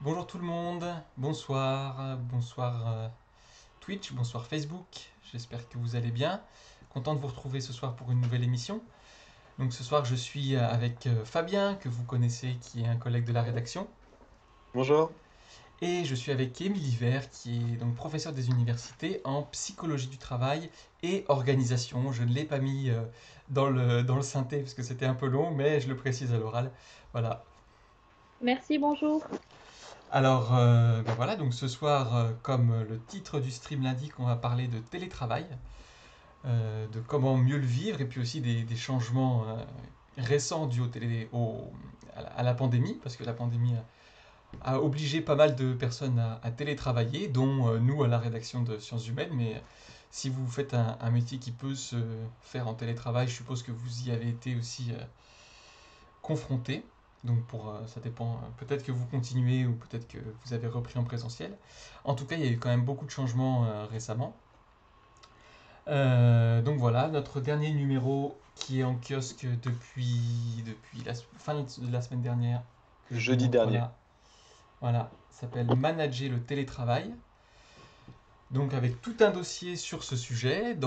Bonjour tout le monde, bonsoir, bonsoir Twitch, bonsoir Facebook, j'espère que vous allez bien. Content de vous retrouver ce soir pour une nouvelle émission. Donc ce soir je suis avec Fabien, que vous connaissez, qui est un collègue de la rédaction. Bonjour. Et je suis avec Émilie Vert, qui est donc professeur des universités en psychologie du travail et organisation. Je ne l'ai pas mis dans le synthé parce que c'était un peu long, mais je le précise à l'oral. Voilà. Merci, bonjour. Alors, ben voilà, donc ce soir, comme le titre du stream l'indique, on va parler de télétravail, de comment mieux le vivre, et puis aussi des changements récents dus à la pandémie, parce que la pandémie a obligé pas mal de personnes à télétravailler, dont nous à la rédaction de Sciences Humaines, mais si vous faites un métier qui peut se faire en télétravail, je suppose que vous y avez été aussi confronté. Donc ça dépend, peut-être que vous continuez ou peut-être que vous avez repris en présentiel. En tout cas, il y a eu quand même beaucoup de changements récemment. Donc voilà, notre dernier numéro qui est en kiosque depuis la fin de la semaine dernière, que je vous Jeudi montre dernier. là, voilà, s'appelle Manager le télétravail. Donc avec tout un dossier sur ce sujet,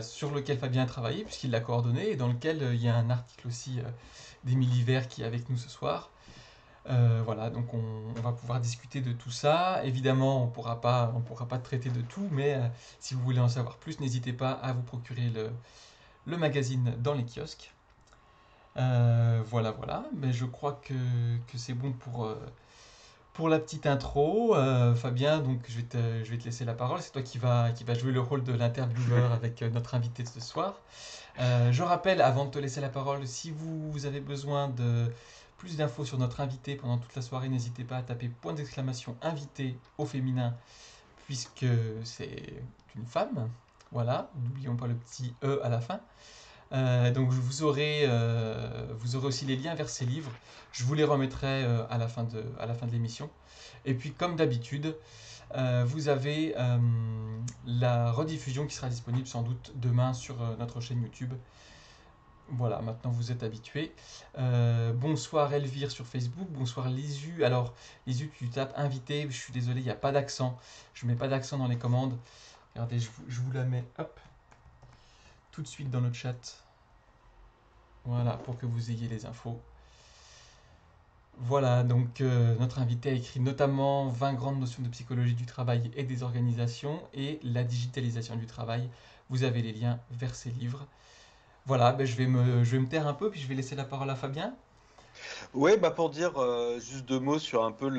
sur lequel Fabien a travaillé, puisqu'il l'a coordonné, et dans lequel il y a un article aussi d'Émilie Vert qui est avec nous ce soir. Voilà, donc on va pouvoir discuter de tout ça. Évidemment, on pourra pas traiter de tout, mais si vous voulez en savoir plus, n'hésitez pas à vous procurer le magazine dans les kiosques. Voilà, voilà. Mais je crois que c'est bon pour la petite intro. Fabien, donc je vais te laisser la parole. C'est toi qui va jouer le rôle de l'intervieweur avec notre invité de ce soir. Je rappelle, avant de te laisser la parole, si vous avez besoin de plus d'infos sur notre invité pendant toute la soirée, n'hésitez pas à taper point d'exclamation invité au féminin, puisque c'est une femme. Voilà, n'oublions pas le petit E à la fin. Donc vous aurez aussi les liens vers ces livres. Je vous les remettrai à la fin de l'émission. Et puis comme d'habitude, vous avez la rediffusion qui sera disponible sans doute demain sur notre chaîne YouTube. Voilà, maintenant vous êtes habitués. Bonsoir Elvire sur Facebook, bonsoir Lisu. Alors, Lisu, tu tapes invité, je suis désolé, il n'y a pas d'accent. Je mets pas d'accent dans les commandes. Regardez, je vous la mets, hop, tout de suite dans le chat. Voilà, pour que vous ayez les infos. Voilà, donc notre invité a écrit notamment 20 grandes notions de psychologie du travail et des organisations et la digitalisation du travail. Vous avez les liens vers ces livres. Voilà, ben je vais me taire un peu, puis je vais laisser la parole à Fabien. Oui, bah pour dire juste deux mots sur un peu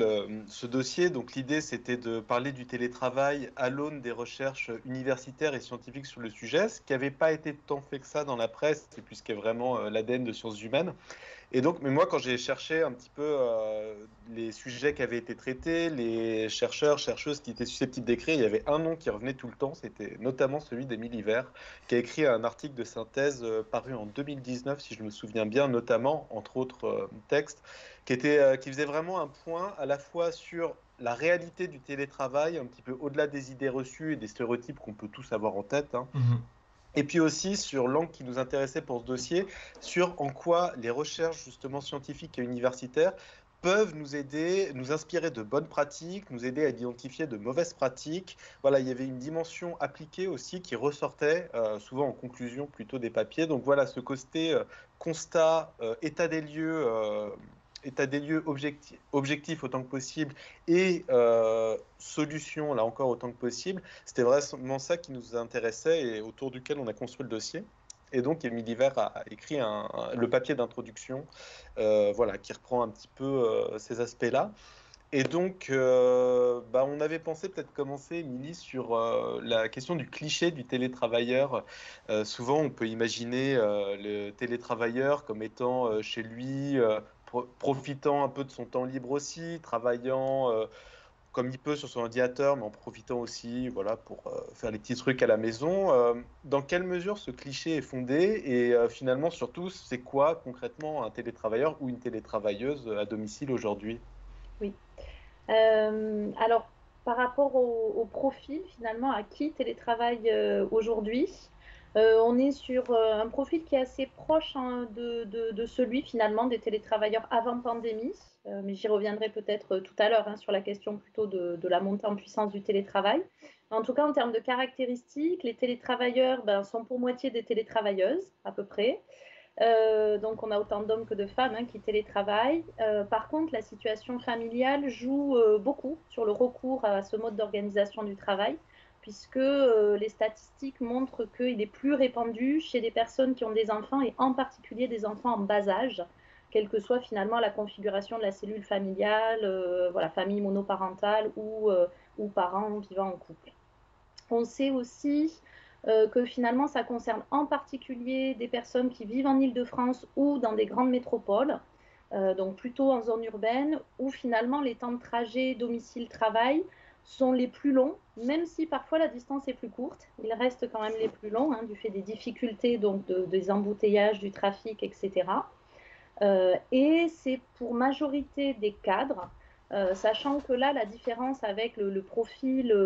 ce dossier. Donc l'idée, c'était de parler du télétravail à l'aune des recherches universitaires et scientifiques sur le sujet, ce qui n'avait pas été tant fait que ça dans la presse, et puis ce qui est vraiment l'ADN de sciences humaines. Et donc, mais moi, quand j'ai cherché un petit peu les sujets qui avaient été traités, les chercheurs, chercheuses qui étaient susceptibles d'écrire, il y avait un nom qui revenait tout le temps, c'était notamment celui d'Émilie Vert, qui a écrit un article de synthèse paru en 2019, si je me souviens bien, notamment, entre autres textes, qui faisait vraiment un point à la fois sur la réalité du télétravail, un petit peu au-delà des idées reçues et des stéréotypes qu'on peut tous avoir en tête, hein, Mhm. et puis aussi sur l'angle qui nous intéressait pour ce dossier, sur en quoi les recherches justement scientifiques et universitaires peuvent nous aider, nous inspirer de bonnes pratiques, nous aider à identifier de mauvaises pratiques. Voilà, il y avait une dimension appliquée aussi qui ressortait souvent en conclusion plutôt des papiers. Donc voilà, ce côté constat, état des lieux objectif autant que possible et solution là encore autant que possible. C'était vraiment ça qui nous intéressait et autour duquel on a construit le dossier. Et donc, Émilie Vert a écrit le papier d'introduction, voilà, qui reprend un petit peu ces aspects-là. Et donc, bah, on avait pensé peut-être commencer, Émilie, sur la question du cliché du télétravailleur. Souvent, on peut imaginer le télétravailleur comme étant chez lui, profitant un peu de son temps libre aussi, travaillant comme il peut sur son ordinateur, mais en profitant aussi, voilà, pour faire les petits trucs à la maison. Dans quelle mesure ce cliché est fondé et finalement, surtout, c'est quoi concrètement un télétravailleur ou une télétravailleuse à domicile aujourd'hui? Oui. Alors, par rapport au profil, finalement, à qui télétravaille aujourd'hui, On est sur un profil qui est assez proche hein, de celui finalement des télétravailleurs avant pandémie, mais j'y reviendrai peut-être tout à l'heure hein, sur la question plutôt de la montée en puissance du télétravail. En tout cas, en termes de caractéristiques, les télétravailleurs sont pour moitié des télétravailleuses à peu près. Donc on a autant d'hommes que de femmes hein, qui télétravaillent. Par contre, la situation familiale joue beaucoup sur le recours à ce mode d'organisation du travail, puisque les statistiques montrent qu'il est plus répandu chez des personnes qui ont des enfants, et en particulier des enfants en bas âge, quelle que soit finalement la configuration de la cellule familiale, voilà, famille monoparentale ou parents vivant en couple. On sait aussi que finalement, ça concerne en particulier des personnes qui vivent en Île-de-France ou dans des grandes métropoles, donc plutôt en zone urbaine, où finalement les temps de trajet domicile-travail sont les plus longs, même si parfois la distance est plus courte. Ils restent quand même les plus longs, hein, du fait des difficultés, donc des embouteillages, du trafic, etc. Et c'est pour majorité des cadres, sachant que là, la différence avec le profil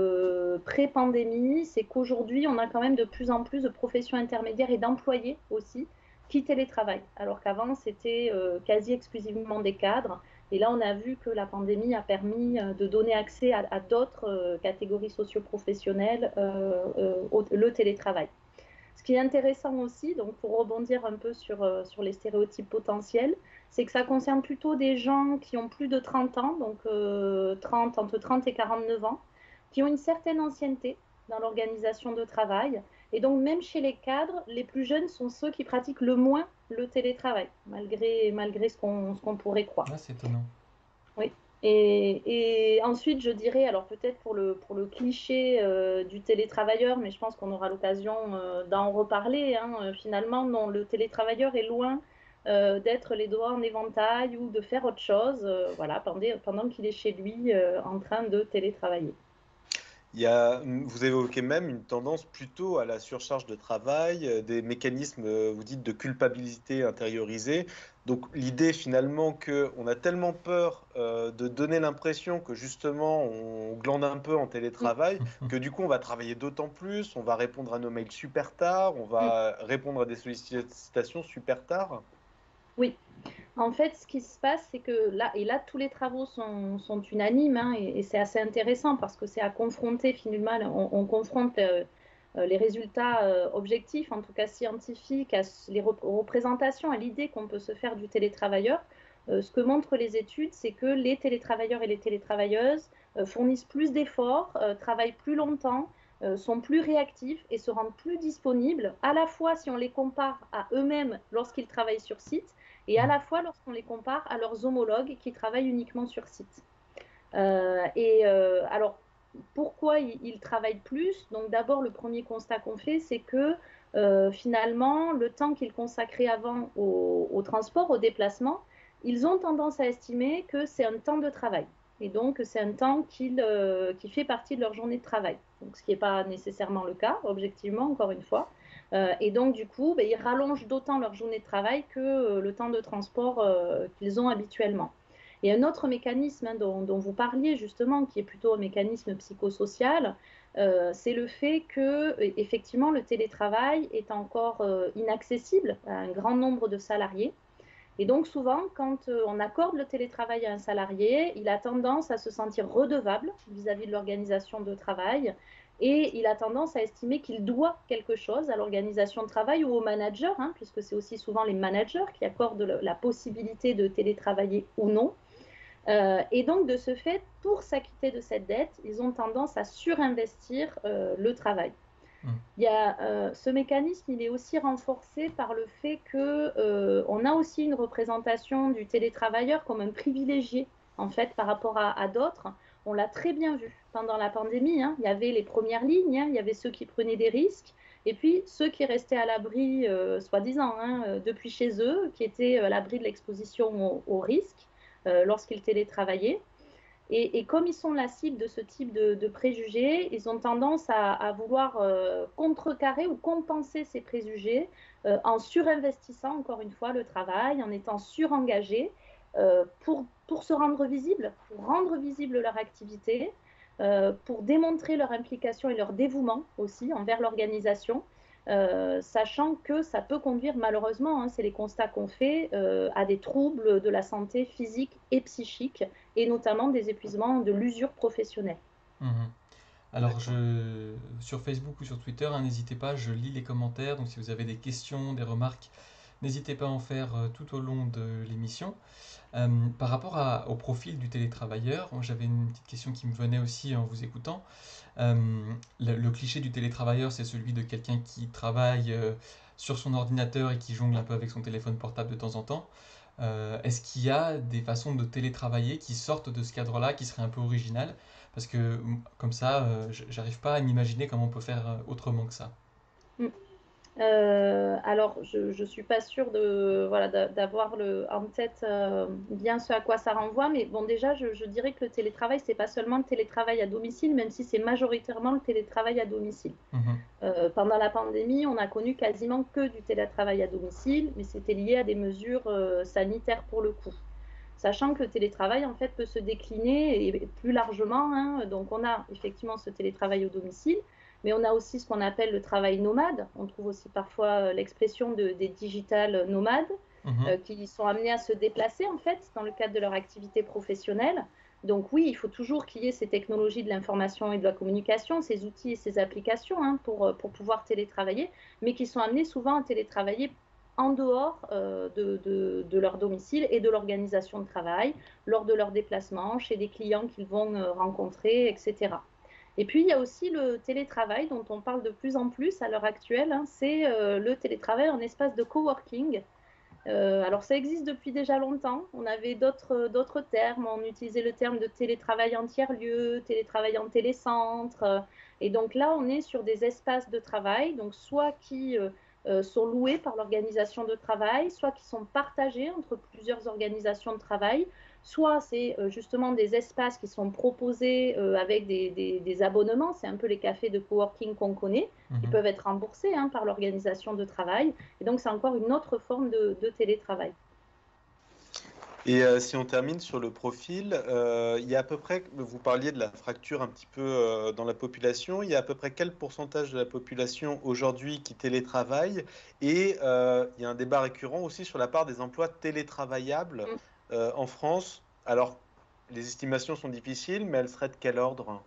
pré-pandémie, c'est qu'aujourd'hui, on a quand même de plus en plus de professions intermédiaires et d'employés aussi qui télétravaillent, alors qu'avant, c'était quasi exclusivement des cadres. Et là, on a vu que la pandémie a permis de donner accès à d'autres catégories socio-professionnelles le télétravail. Ce qui est intéressant aussi, donc pour rebondir un peu sur les stéréotypes potentiels, c'est que ça concerne plutôt des gens qui ont plus de 30 ans, donc entre 30 et 49 ans, qui ont une certaine ancienneté dans l'organisation de travail. Et donc même chez les cadres, les plus jeunes sont ceux qui pratiquent le moins le télétravail, malgré ce qu'on pourrait croire. Ah, c'est étonnant. Oui. Et ensuite, je dirais, alors peut-être pour le cliché du télétravailleur, mais je pense qu'on aura l'occasion d'en reparler, hein, finalement, non, le télétravailleur est loin d'être les doigts en éventail ou de faire autre chose, voilà, pendant qu'il est chez lui en train de télétravailler. Vous évoquez même une tendance plutôt à la surcharge de travail, des mécanismes, vous dites, de culpabilité intériorisée. Donc l'idée finalement qu'on a tellement peur de donner l'impression que justement on glande un peu en télétravail, que du coup on va travailler d'autant plus, on va répondre à nos mails super tard, on va répondre à des sollicitations super tard. Oui. En fait, ce qui se passe, c'est que là, tous les travaux sont unanimes, hein, et c'est assez intéressant parce que c'est à confronter finalement, on confronte les résultats objectifs, en tout cas scientifiques, les représentations, à l'idée qu'on peut se faire du télétravailleur. Ce que montrent les études, c'est que les télétravailleurs et les télétravailleuses fournissent plus d'efforts, travaillent plus longtemps, sont plus réactifs et se rendent plus disponibles, à la fois si on les compare à eux-mêmes lorsqu'ils travaillent sur site, et à la fois lorsqu'on les compare à leurs homologues qui travaillent uniquement sur site. Alors, pourquoi ils travaillent plus? Donc d'abord, le premier constat qu'on fait, c'est que finalement, le temps qu'ils consacraient avant au transport, au déplacement, ils ont tendance à estimer que c'est un temps de travail. Et donc, c'est un temps qui fait partie de leur journée de travail. Donc, ce qui n'est pas nécessairement le cas, objectivement, encore une fois. Et donc, du coup, ils rallongent d'autant leur journée de travail que le temps de transport qu'ils ont habituellement. Et un autre mécanisme hein, dont vous parliez justement, qui est plutôt un mécanisme psychosocial, c'est le fait que, effectivement, le télétravail est encore inaccessible à un grand nombre de salariés. Et donc, souvent, quand on accorde le télétravail à un salarié, il a tendance à se sentir redevable vis-à-vis de l'organisation de travail, et il a tendance à estimer qu'il doit quelque chose à l'organisation de travail ou au manager, hein, puisque c'est aussi souvent les managers qui accordent la possibilité de télétravailler ou non. Et donc, de ce fait, pour s'acquitter de cette dette, ils ont tendance à surinvestir le travail. Il y a, ce mécanisme, il est aussi renforcé par le fait qu'on a aussi une représentation du télétravailleur comme un privilégié, en fait, par rapport à d'autres. On l'a très bien vu pendant la pandémie, hein. Il y avait les premières lignes, hein. Il y avait ceux qui prenaient des risques, et puis ceux qui restaient à l'abri, soi-disant, hein, depuis chez eux, qui étaient à l'abri de l'exposition au risque lorsqu'ils télétravaillaient. Et comme ils sont la cible de ce type de préjugés, ils ont tendance à vouloir contrecarrer ou compenser ces préjugés en surinvestissant, encore une fois, le travail, en étant surengagés pour se rendre visibles, pour rendre visible leur activité, pour démontrer leur implication et leur dévouement aussi envers l'organisation. sachant que ça peut conduire malheureusement, hein, c'est les constats qu'on fait, à des troubles de la santé physique et psychique, et notamment des épuisements, de l'usure professionnelle. Mhm. Alors, D'accord. sur Facebook ou sur Twitter, hein, n'hésitez pas, je lis les commentaires. Donc, si vous avez des questions, des remarques, n'hésitez pas à en faire tout au long de l'émission. Par rapport au profil du télétravailleur, j'avais une petite question qui me venait aussi en vous écoutant. Euh, le cliché du télétravailleur, c'est celui de quelqu'un qui travaille sur son ordinateur et qui jongle un peu avec son téléphone portable de temps en temps. Est-ce qu'il y a des façons de télétravailler qui sortent de ce cadre-là, qui seraient un peu originales? Parce que comme ça, j'arrive pas à m'imaginer comment on peut faire autrement que ça. Mm. Alors, je ne suis pas sûre voilà, d'avoir en tête bien ce à quoi ça renvoie, mais bon, déjà, je dirais que le télétravail, c'est pas seulement le télétravail à domicile, même si c'est majoritairement le télétravail à domicile. Mhm, Pendant la pandémie, on a connu quasiment que du télétravail à domicile, mais c'était lié à des mesures sanitaires pour le coup. Sachant que le télétravail, en fait, peut se décliner et plus largement, hein. Donc, on a effectivement ce télétravail au domicile, mais on a aussi ce qu'on appelle le travail nomade. On trouve aussi parfois l'expression des digital nomades mhm, qui sont amenés à se déplacer, en fait, dans le cadre de leur activité professionnelle. Donc oui, il faut toujours qu'il y ait ces technologies de l'information et de la communication, ces outils et ces applications, hein, pour pouvoir télétravailler, mais qui sont amenés souvent à télétravailler en dehors de leur domicile et de l'organisation de travail, lors de leurs déplacements, chez des clients qu'ils vont rencontrer, etc. Et puis, il y a aussi le télétravail dont on parle de plus en plus à l'heure actuelle, hein, c'est le télétravail en espace de coworking. Alors, ça existe depuis déjà longtemps. On avait d'autres termes. On utilisait le terme de télétravail en tiers-lieu, télétravail en télécentre. Et donc là, on est sur des espaces de travail, donc soit qui sont loués par l'organisation de travail, soit qui sont partagés entre plusieurs organisations de travail, soit c'est justement des espaces qui sont proposés avec des abonnements. C'est un peu les cafés de coworking qu'on connaît, qui mhm. peuvent être remboursés, hein, par l'organisation de travail. Et donc, c'est encore une autre forme de télétravail. Et si on termine sur le profil, il y a à peu près, vous parliez de la fracture un petit peu dans la population, il y a à peu près quel pourcentage de la population aujourd'hui qui télétravaille? Et il y a un débat récurrent aussi sur la part des emplois télétravaillables en France. Alors, les estimations sont difficiles, mais elles seraient de quel ordre?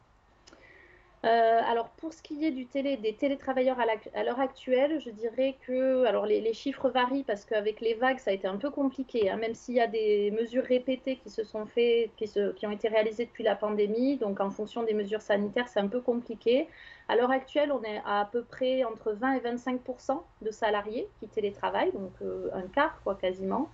Alors, pour ce qui est des télétravailleurs à l'heure actuelle, je dirais que alors les chiffres varient parce qu'avec les vagues, ça a été un peu compliqué, hein, même s'il y a des mesures répétées qui se sont faites, qui ont été réalisées depuis la pandémie. Donc, en fonction des mesures sanitaires, c'est un peu compliqué. À l'heure actuelle, on est à peu près entre 20 et 25% de salariés qui télétravaillent, donc un quart, quoi, quasiment.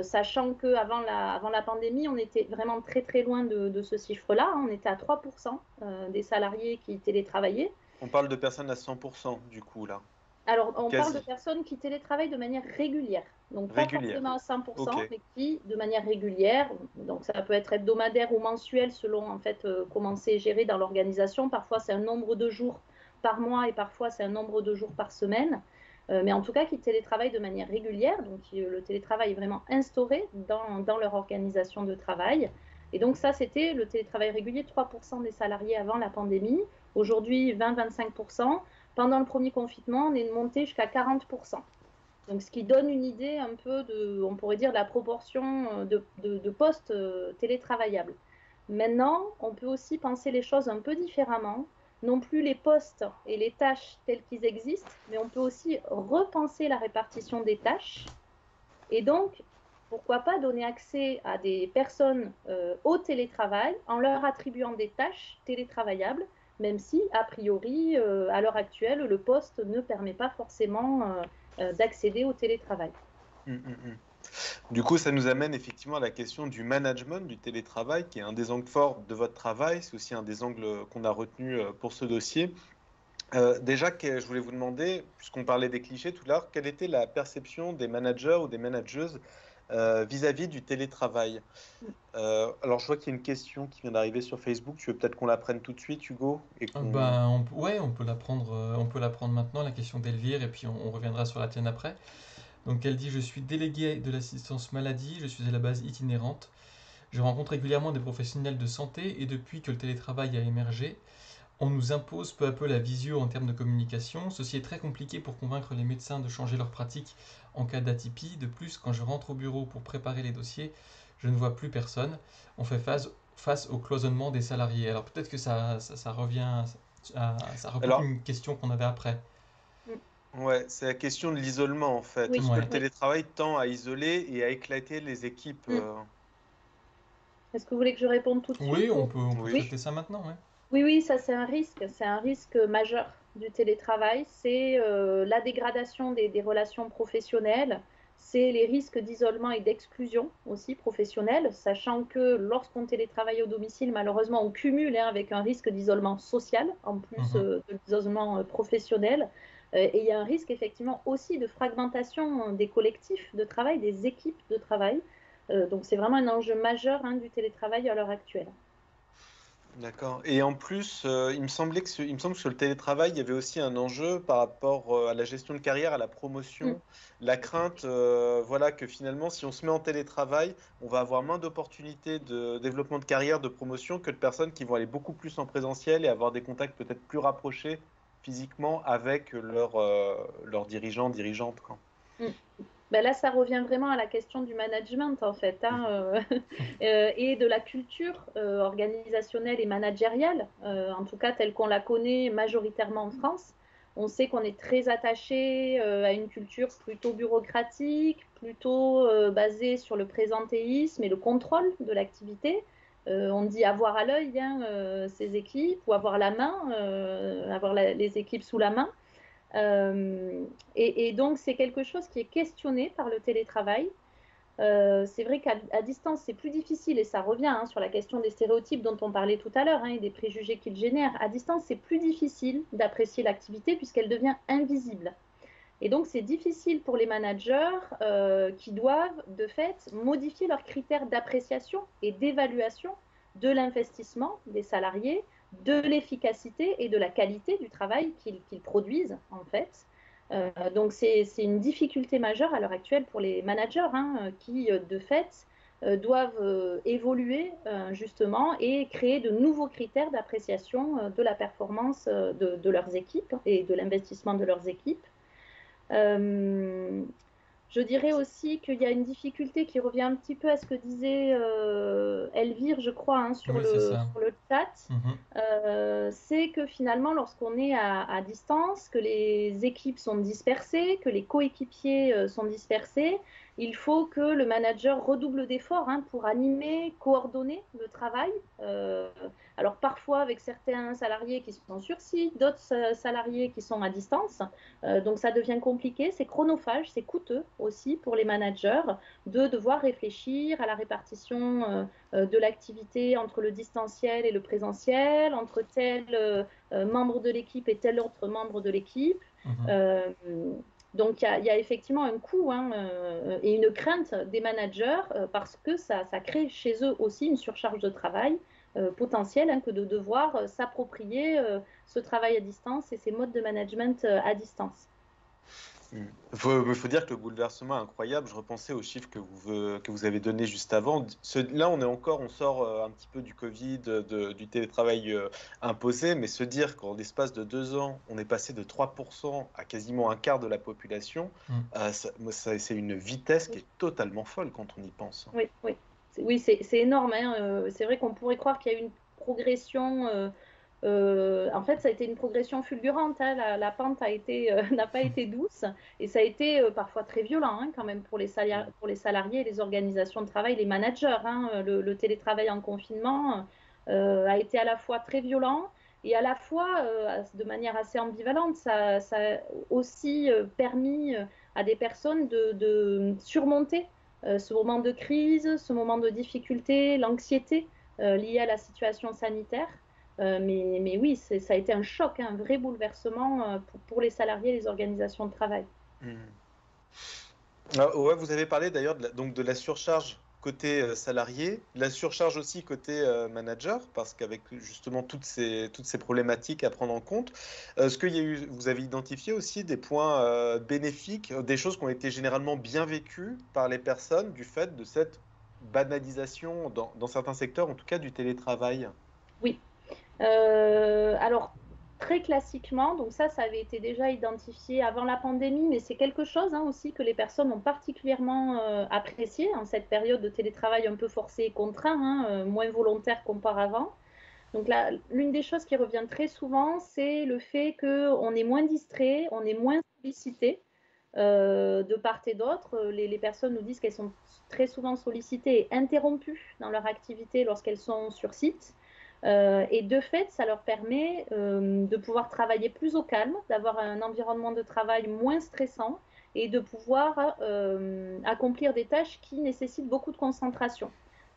Sachant qu'avant avant la pandémie, on était vraiment très très loin de ce chiffre-là. On était à 3% des salariés qui télétravaillaient. On parle de personnes à 100% du coup, là. Alors, on parle de Quasi. personnes qui télétravaillent de manière régulière. Donc, pas Régulière. forcément à Ok. 100%, mais qui, de manière régulière, donc ça peut être hebdomadaire ou mensuel selon en fait comment c'est géré dans l'organisation. Parfois, c'est un nombre de jours par mois et parfois, c'est un nombre de jours par semaine. Mais en tout cas, qui télétravaillent de manière régulière. Donc, le télétravail est vraiment instauré dans leur organisation de travail. Et donc, ça, c'était le télétravail régulier, 3% des salariés avant la pandémie. Aujourd'hui, 20-25%. Pendant le premier confinement, on est monté jusqu'à 40%. Donc, ce qui donne une idée un peu on pourrait dire, de la proportion de postes télétravaillables. Maintenant, on peut aussi penser les choses un peu différemment. Non plus les postes et les tâches telles qu'ils existent, mais on peut aussi repenser la répartition des tâches. Et donc, pourquoi pas donner accès à des personnes au télétravail en leur attribuant des tâches télétravaillables, même si, a priori, à l'heure actuelle, le poste ne permet pas forcément d'accéder au télétravail. Mm, mm, mm. Du coup, ça nous amène effectivement à la question du management du télétravail, qui est un des angles forts de votre travail. C'est aussi un des angles qu'on a retenu pour ce dossier. Déjà, je voulais vous demander, puisqu'on parlait des clichés tout à l'heure, quelle était la perception des managers ou des manageuses vis-à-vis du télétravail? Alors, je vois qu'il y a une question qui vient d'arriver sur Facebook. Tu veux peut-être qu'on la prenne tout de suite, Hugo, et qu'on... Ben, ouais, on peut la prendre maintenant, la question d'Elvire, et puis on reviendra sur la tienne après. Donc elle dit, je suis déléguée de l'assistance maladie, je suis à la base itinérante. Je rencontre régulièrement des professionnels de santé et depuis que le télétravail a émergé, On nous impose peu à peu la visio en termes de communication. Ceci est très compliqué pour convaincre les médecins de changer leurs pratiques en cas d'atypie. De plus, quand je rentre au bureau pour préparer les dossiers, je ne vois plus personne. On fait face au cloisonnement des salariés. Alors peut-être que ça revient, ça recoupe Alors, une question qu'on avait après. Mm. ouais, c'est la question de l'isolement en fait. Oui, Est-ce que Ouais. le oui. télétravail tend à isoler et à éclater les équipes Mm. Est-ce que vous voulez que je réponde tout de Oui, suite ou... on peut Oui. Oui, traiter ça maintenant, ouais. oui, oui, ça c'est un risque majeur du télétravail. C'est la dégradation des relations professionnelles, c'est les risques d'isolement et d'exclusion aussi professionnelle, sachant que lorsqu'on télétravaille au domicile, malheureusement, on cumule avec un risque d'isolement social en plus Mhm. de l'isolement professionnel. Et il y a un risque effectivement aussi de fragmentation des collectifs de travail, des équipes de travail. Donc c'est vraiment un enjeu majeur du télétravail à l'heure actuelle. D'accord. Et en plus, il me semble que sur le télétravail, il y avait aussi un enjeu par rapport à la gestion de carrière, à la Mm. promotion, la crainte, voilà, que finalement, si on se met en télétravail, on va avoir moins d'opportunités de développement de carrière, de promotion que de personnes qui vont aller beaucoup plus en présentiel et avoir des contacts peut-être plus rapprochés physiquement avec leurs dirigeants, dirigeantes, quoi. Mm. Ben là, ça revient vraiment à la question du management, en fait, et de la culture organisationnelle et managériale, en tout cas telle qu'on la connaît majoritairement en France. On sait qu'on est très attaché à une culture plutôt bureaucratique, plutôt basée sur le présentéisme et le contrôle de l'activité. On dit avoir à l'œil ces équipes ou avoir la main, avoir les équipes sous la main. Et donc, c'est quelque chose qui est questionné par le télétravail. C'est vrai qu'à distance, c'est plus difficile, et ça revient sur la question des stéréotypes dont on parlait tout à l'heure et des préjugés qu'ils génèrent. À distance, c'est plus difficile d'apprécier l'activité puisqu'elle devient invisible. Et donc, c'est difficile pour les managers qui doivent, de fait, modifier leurs critères d'appréciation et d'évaluation de l'investissement des salariés, de l'efficacité et de la qualité du travail qu'ils produisent, en fait. Donc, c'est une difficulté majeure à l'heure actuelle pour les managers qui, de fait, doivent évoluer justement et créer de nouveaux critères d'appréciation de la performance de leurs équipes et de l'investissement de leurs équipes. Euh, je dirais aussi qu'il y a une difficulté qui revient un petit peu à ce que disait Elvire, je crois, Oui, c'est ça. sur le chat. Mhm. C'est que finalement, lorsqu'on est à distance, que les équipes sont dispersées, que les coéquipiers sont dispersés, il faut que le manager redouble d'efforts pour animer, coordonner le travail. Euh, alors parfois avec certains salariés qui sont sur site, d'autres salariés qui sont à distance. Donc ça devient compliqué, c'est chronophage, c'est coûteux aussi pour les managers de devoir réfléchir à la répartition de l'activité entre le distanciel et le présentiel, entre tel membre de l'équipe et tel autre membre de l'équipe. Mhm. Euh, donc il y a effectivement un coût et une crainte des managers parce que ça crée chez eux aussi une surcharge de travail potentielle que de devoir s'approprier ce travail à distance et ces modes de management à distance. Il faut dire que le bouleversement est incroyable. Je repensais aux chiffres que vous avez donnés juste avant. Là, on sort un petit peu du Covid, du télétravail imposé, mais se dire qu'en l'espace de 2 ans, on est passé de 3% à quasiment un quart de la population, Mhm. c'est une vitesse qui est totalement folle quand on y pense. Oui, oui. Oui, c'est énorme. C'est vrai qu'on pourrait croire qu'il y a eu une progression. En fait, ça a été une progression fulgurante. La pente n'a pas été douce et ça a été parfois très violent quand même pour les salariés et les organisations de travail, les managers. Le télétravail en confinement a été à la fois très violent et à la fois de manière assez ambivalente. Ça a aussi permis à des personnes de surmonter ce moment de crise, ce moment de difficulté, l'anxiété liée à la situation sanitaire. Mais oui, ça a été un choc, un vrai bouleversement pour les salariés et les organisations de travail. Hmm. Ah, ouais, vous avez parlé d'ailleurs donc de la surcharge côté salarié, la surcharge aussi côté manager, parce qu'avec justement toutes ces problématiques à prendre en compte, est-ce qu'il y a eu, vous avez identifié aussi des points bénéfiques, des choses qui ont été généralement bien vécues par les personnes du fait de cette banalisation dans certains secteurs, en tout cas du télétravail? Oui. Alors, très classiquement, donc ça avait été déjà identifié avant la pandémie, mais c'est quelque chose aussi que les personnes ont particulièrement apprécié en cette période de télétravail un peu forcé et contraint, moins volontaire qu'auparavant. Donc là, l'une des choses qui revient très souvent, c'est le fait qu'on est moins distrait, on est moins sollicité de part et d'autre. Les personnes nous disent qu'elles sont très souvent sollicitées et interrompues dans leur activité lorsqu'elles sont sur site. Et de fait, ça leur permet de pouvoir travailler plus au calme, d'avoir un environnement de travail moins stressant et de pouvoir accomplir des tâches qui nécessitent beaucoup de concentration.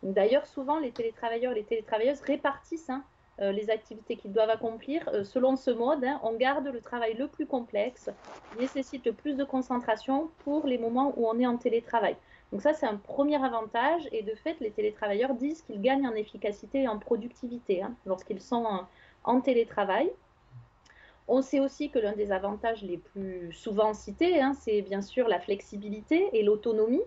D'ailleurs, souvent, les télétravailleurs et les télétravailleuses répartissent les activités qu'ils doivent accomplir selon ce mode. On garde le travail le plus complexe, qui nécessite le plus de concentration pour les moments où on est en télétravail. Donc ça, c'est un premier avantage. Et de fait, les télétravailleurs disent qu'ils gagnent en efficacité et en productivité lorsqu'ils sont en télétravail. On sait aussi que l'un des avantages les plus souvent cités, c'est bien sûr la flexibilité et l'autonomie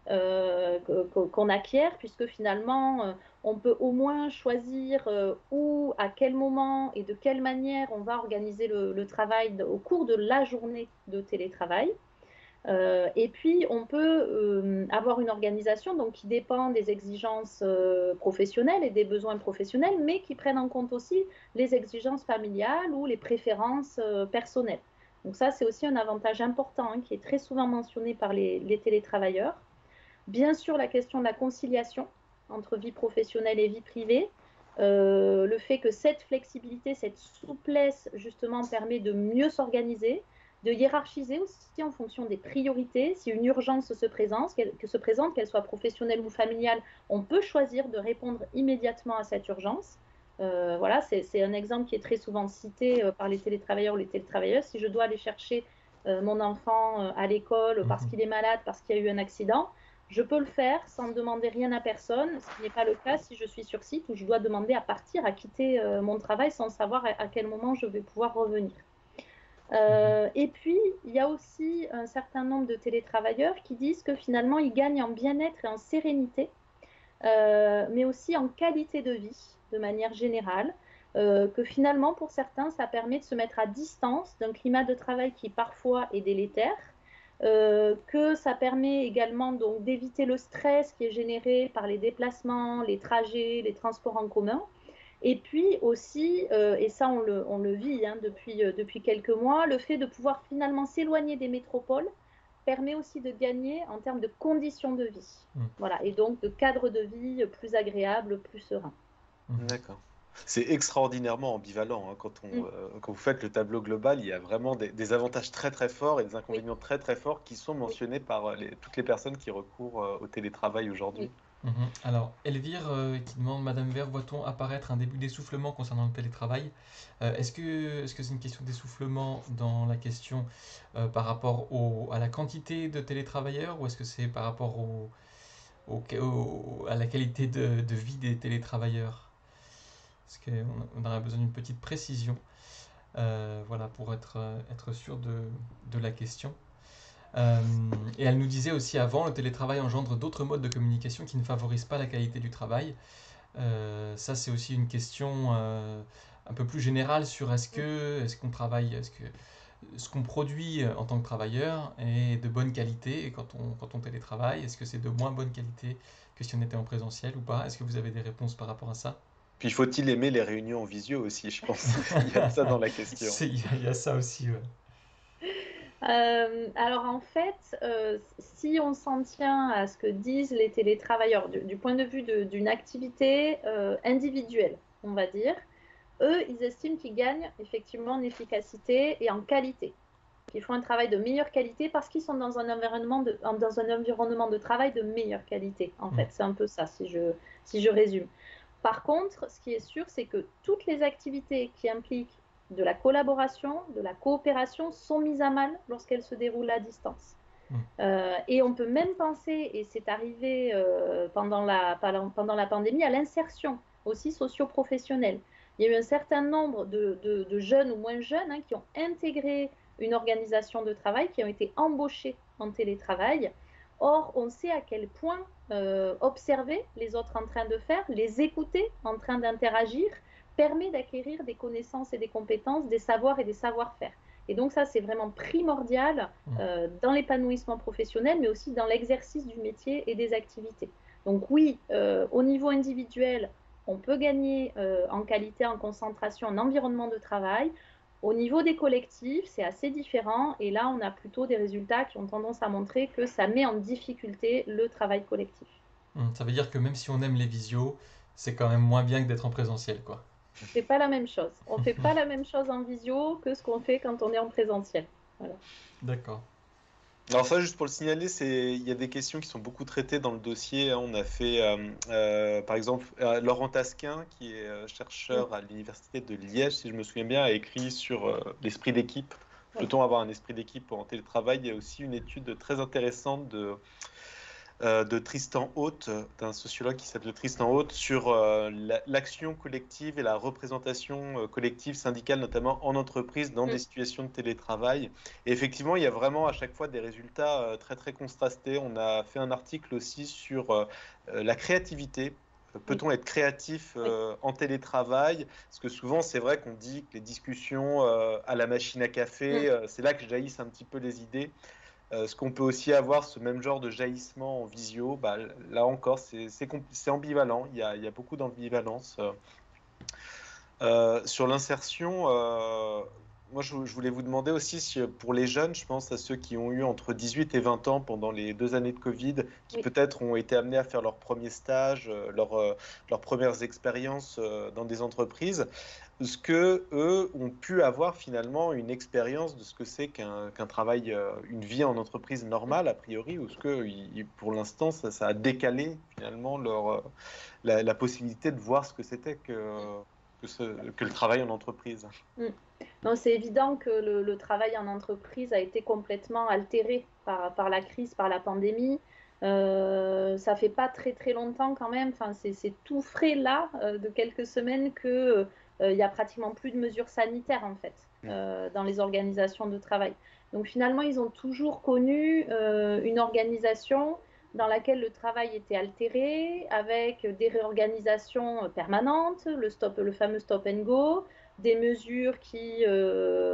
qu'on acquiert, puisque finalement, on peut au moins choisir où, à quel moment et de quelle manière on va organiser le travail au cours de la journée de télétravail. Et puis, on peut avoir une organisation donc, qui dépend des exigences professionnelles et des besoins professionnels, mais qui prennent en compte aussi les exigences familiales ou les préférences personnelles. Donc ça, c'est aussi un avantage important qui est très souvent mentionné par les télétravailleurs. Bien sûr, la question de la conciliation entre vie professionnelle et vie privée. Le fait que cette flexibilité, cette souplesse, justement, permet de mieux s'organiser, de hiérarchiser aussi en fonction des priorités. Si une urgence se présente, qu'elle soit professionnelle ou familiale, on peut choisir de répondre immédiatement à cette urgence. Voilà, c'est un exemple qui est très souvent cité par les télétravailleurs ou les télétravailleuses. Si je dois aller chercher mon enfant à l'école parce qu'il est malade, parce qu'il y a eu un accident, je peux le faire sans demander rien à personne, ce qui n'est pas le cas si je suis sur site où je dois demander à partir, à quitter mon travail sans savoir à quel moment je vais pouvoir revenir. Et puis, il y a aussi un certain nombre de télétravailleurs qui disent que finalement, ils gagnent en bien-être et en sérénité, mais aussi en qualité de vie, de manière générale. Que finalement, pour certains, ça permet de se mettre à distance d'un climat de travail qui parfois est délétère, que ça permet également donc d'éviter le stress qui est généré par les déplacements, les trajets, les transports en commun. Et puis aussi, et ça on le vit depuis quelques mois, le fait de pouvoir finalement s'éloigner des métropoles permet aussi de gagner en termes de conditions de vie. Voilà, et donc de cadre de vie plus agréable, plus serein. D'accord. C'est extraordinairement ambivalent quand vous faites le tableau global, il y a vraiment des avantages très très forts et des inconvénients très très forts qui sont mentionnés par toutes les personnes qui recourent au télétravail aujourd'hui. Alors, Elvire qui demande, Madame Vert, voit-on apparaître un début d'essoufflement concernant le télétravail? Est-ce que c'est une question d'essoufflement dans la question par rapport à la quantité de télétravailleurs ou est-ce que c'est par rapport à la qualité de vie des télétravailleurs? Parce qu'on aurait besoin d'une petite précision voilà, pour être sûr de la question. Et elle nous disait aussi avant, le télétravail engendre d'autres modes de communication qui ne favorisent pas la qualité du travail. Ça, c'est aussi une question un peu plus générale sur est-ce qu'on travaille, est-ce que ce qu'on produit en tant que travailleur est de bonne qualité et quand on télétravaille, est-ce que c'est de moins bonne qualité que si on était en présentiel ou pas? Est-ce que vous avez des réponses par rapport à ça? Puis faut-il aimer les réunions en visio aussi, je pense. Il y a ça dans la question. Il y a ça aussi, ouais. Alors en fait, si on s'en tient à ce que disent les télétravailleurs du point de vue d'une activité individuelle, on va dire, eux, ils estiment qu'ils gagnent effectivement en efficacité et en qualité. Ils font un travail de meilleure qualité parce qu'ils sont dans un environnement de travail de meilleure qualité. En fait, c'est un peu ça, si je résume. Par contre, ce qui est sûr, c'est que toutes les activités qui impliquent de la collaboration, de la coopération sont mises à mal lorsqu'elles se déroulent à distance. Et on peut même penser, et c'est arrivé pendant la pandémie, à l'insertion aussi socio-professionnelle. Il y a eu un certain nombre de jeunes ou moins jeunes qui ont intégré une organisation de travail, qui ont été embauchés en télétravail. Or, on sait à quel point observer les autres en train de faire, les écouter en train d'interagir, permet d'acquérir des connaissances et des compétences, des savoirs et des savoir-faire. Et donc ça, c'est vraiment primordial dans l'épanouissement professionnel, mais aussi dans l'exercice du métier et des activités. Donc oui, au niveau individuel, on peut gagner en qualité, en concentration, en environnement de travail. Au niveau des collectifs, c'est assez différent. Et là, on a plutôt des résultats qui ont tendance à montrer que ça met en difficulté le travail collectif. Ça veut dire que même si on aime les visios, c'est quand même moins bien que d'être en présentiel, quoi. C'est pas la même chose. On fait pas la même chose en visio que ce qu'on fait quand on est en présentiel. Voilà. D'accord. Alors ça, juste pour le signaler, il y a des questions qui sont beaucoup traitées dans le dossier, hein. On a fait, par exemple, Laurent Tasquin, qui est chercheur à l'université de Liège, si je me souviens bien, a écrit sur l'esprit d'équipe. Peut-on avoir un esprit d'équipe en télétravail? Il y a aussi une étude très intéressante de Tristan Haute, d'un sociologue qui s'appelle Tristan Haute, sur l'action collective et la représentation collective syndicale, notamment en entreprise, dans des situations de télétravail. Et effectivement, il y a vraiment à chaque fois des résultats très, très contrastés. On a fait un article aussi sur la créativité. Peut-on être créatif en télétravail? Parce que souvent, c'est vrai qu'on dit que les discussions à la machine à café, c'est là que jaillissent un petit peu les idées. Ce qu'on peut aussi avoir, ce même genre de jaillissement en visio, bah, là encore, c'est ambivalent. Il y a beaucoup d'ambivalence. Sur l'insertion, moi, je voulais vous demander aussi, si, pour les jeunes, je pense à ceux qui ont eu entre 18 et 20 ans pendant les 2 années de Covid, qui peut-être ont été amenés à faire leur premier stage, leurs premières expériences dans des entreprises. Est-ce que eux ont pu avoir finalement une expérience de ce que c'est qu'un travail, une vie en entreprise normale, a priori, ou est-ce que pour l'instant, ça a décalé finalement la possibilité de voir ce que c'était que le travail en entreprise? Non, c'est évident que le travail en entreprise a été complètement altéré par la crise, par la pandémie. Ça fait pas très très longtemps quand même, enfin, c'est tout frais là, de quelques semaines que il y a pratiquement plus de mesures sanitaires en fait dans les organisations de travail. Donc finalement, ils ont toujours connu une organisation dans laquelle le travail était altéré, avec des réorganisations permanentes, le fameux stop and go, des mesures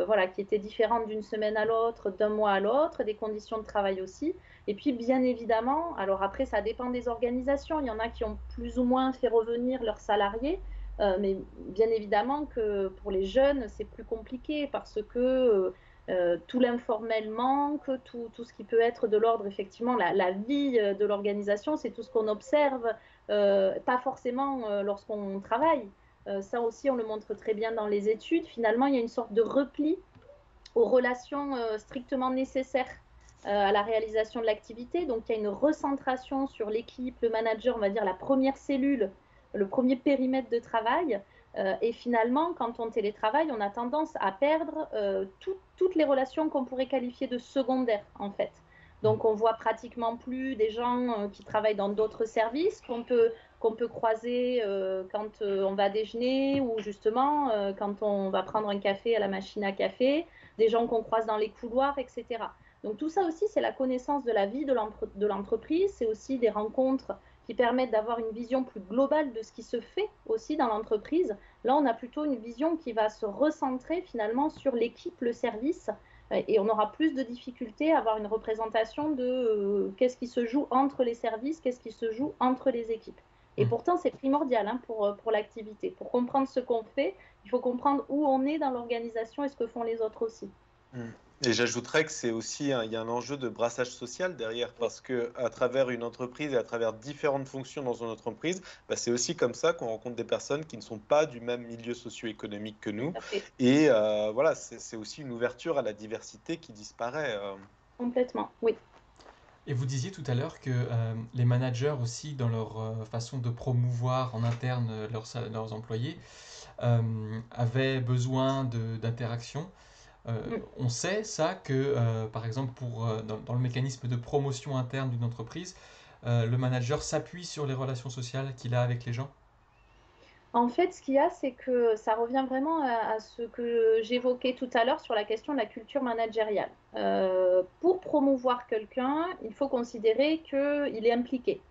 voilà, qui étaient différentes d'une semaine à l'autre, d'un mois à l'autre, des conditions de travail aussi. Et puis, bien évidemment, alors après, ça dépend des organisations. Il y en a qui ont plus ou moins fait revenir leurs salariés, mais bien évidemment que pour les jeunes, c'est plus compliqué parce que tout l'informel manque, tout ce qui peut être de l'ordre, effectivement, la vie de l'organisation, c'est tout ce qu'on observe, pas forcément lorsqu'on travaille. Ça aussi, on le montre très bien dans les études. Finalement, il y a une sorte de repli aux relations strictement nécessaires à la réalisation de l'activité. Donc, il y a une recentration sur l'équipe, le manager, on va dire la première cellule, le premier périmètre de travail. Et finalement, quand on télétravaille, on a tendance à perdre toutes les relations qu'on pourrait qualifier de secondaires, en fait. Donc, on voit pratiquement plus des gens qui travaillent dans d'autres services qu'on peut croiser quand on va déjeuner ou justement quand on va prendre un café à la machine à café, des gens qu'on croise dans les couloirs, etc. Donc tout ça aussi, c'est la connaissance de la vie de l'entreprise, c'est aussi des rencontres qui permettent d'avoir une vision plus globale de ce qui se fait aussi dans l'entreprise. Là, on a plutôt une vision qui va se recentrer finalement sur l'équipe, le service, et on aura plus de difficultés à avoir une représentation de qu'est-ce qui se joue entre les services, qu'est-ce qui se joue entre les équipes. Et pourtant, c'est primordial pour l'activité. Pour comprendre ce qu'on fait, il faut comprendre où on est dans l'organisation et ce que font les autres aussi. Et j'ajouterais que c'est aussi il y a un enjeu de brassage social derrière, parce que à travers une entreprise et à travers différentes fonctions dans une entreprise, bah, c'est aussi comme ça qu'on rencontre des personnes qui ne sont pas du même milieu socio-économique que nous. Et voilà, c'est aussi une ouverture à la diversité qui disparaît. Complètement, oui. Et vous disiez tout à l'heure que les managers aussi, dans leur façon de promouvoir en interne leurs employés, avaient besoin d'interaction. On sait ça que, par exemple, dans le mécanisme de promotion interne d'une entreprise, le manager s'appuie sur les relations sociales qu'il a avec les gens. En fait, ce qu'il y a, c'est que ça revient vraiment à ce que j'évoquais tout à l'heure sur la question de la culture managériale. Pour promouvoir quelqu'un, il faut considérer qu'il est impliqué.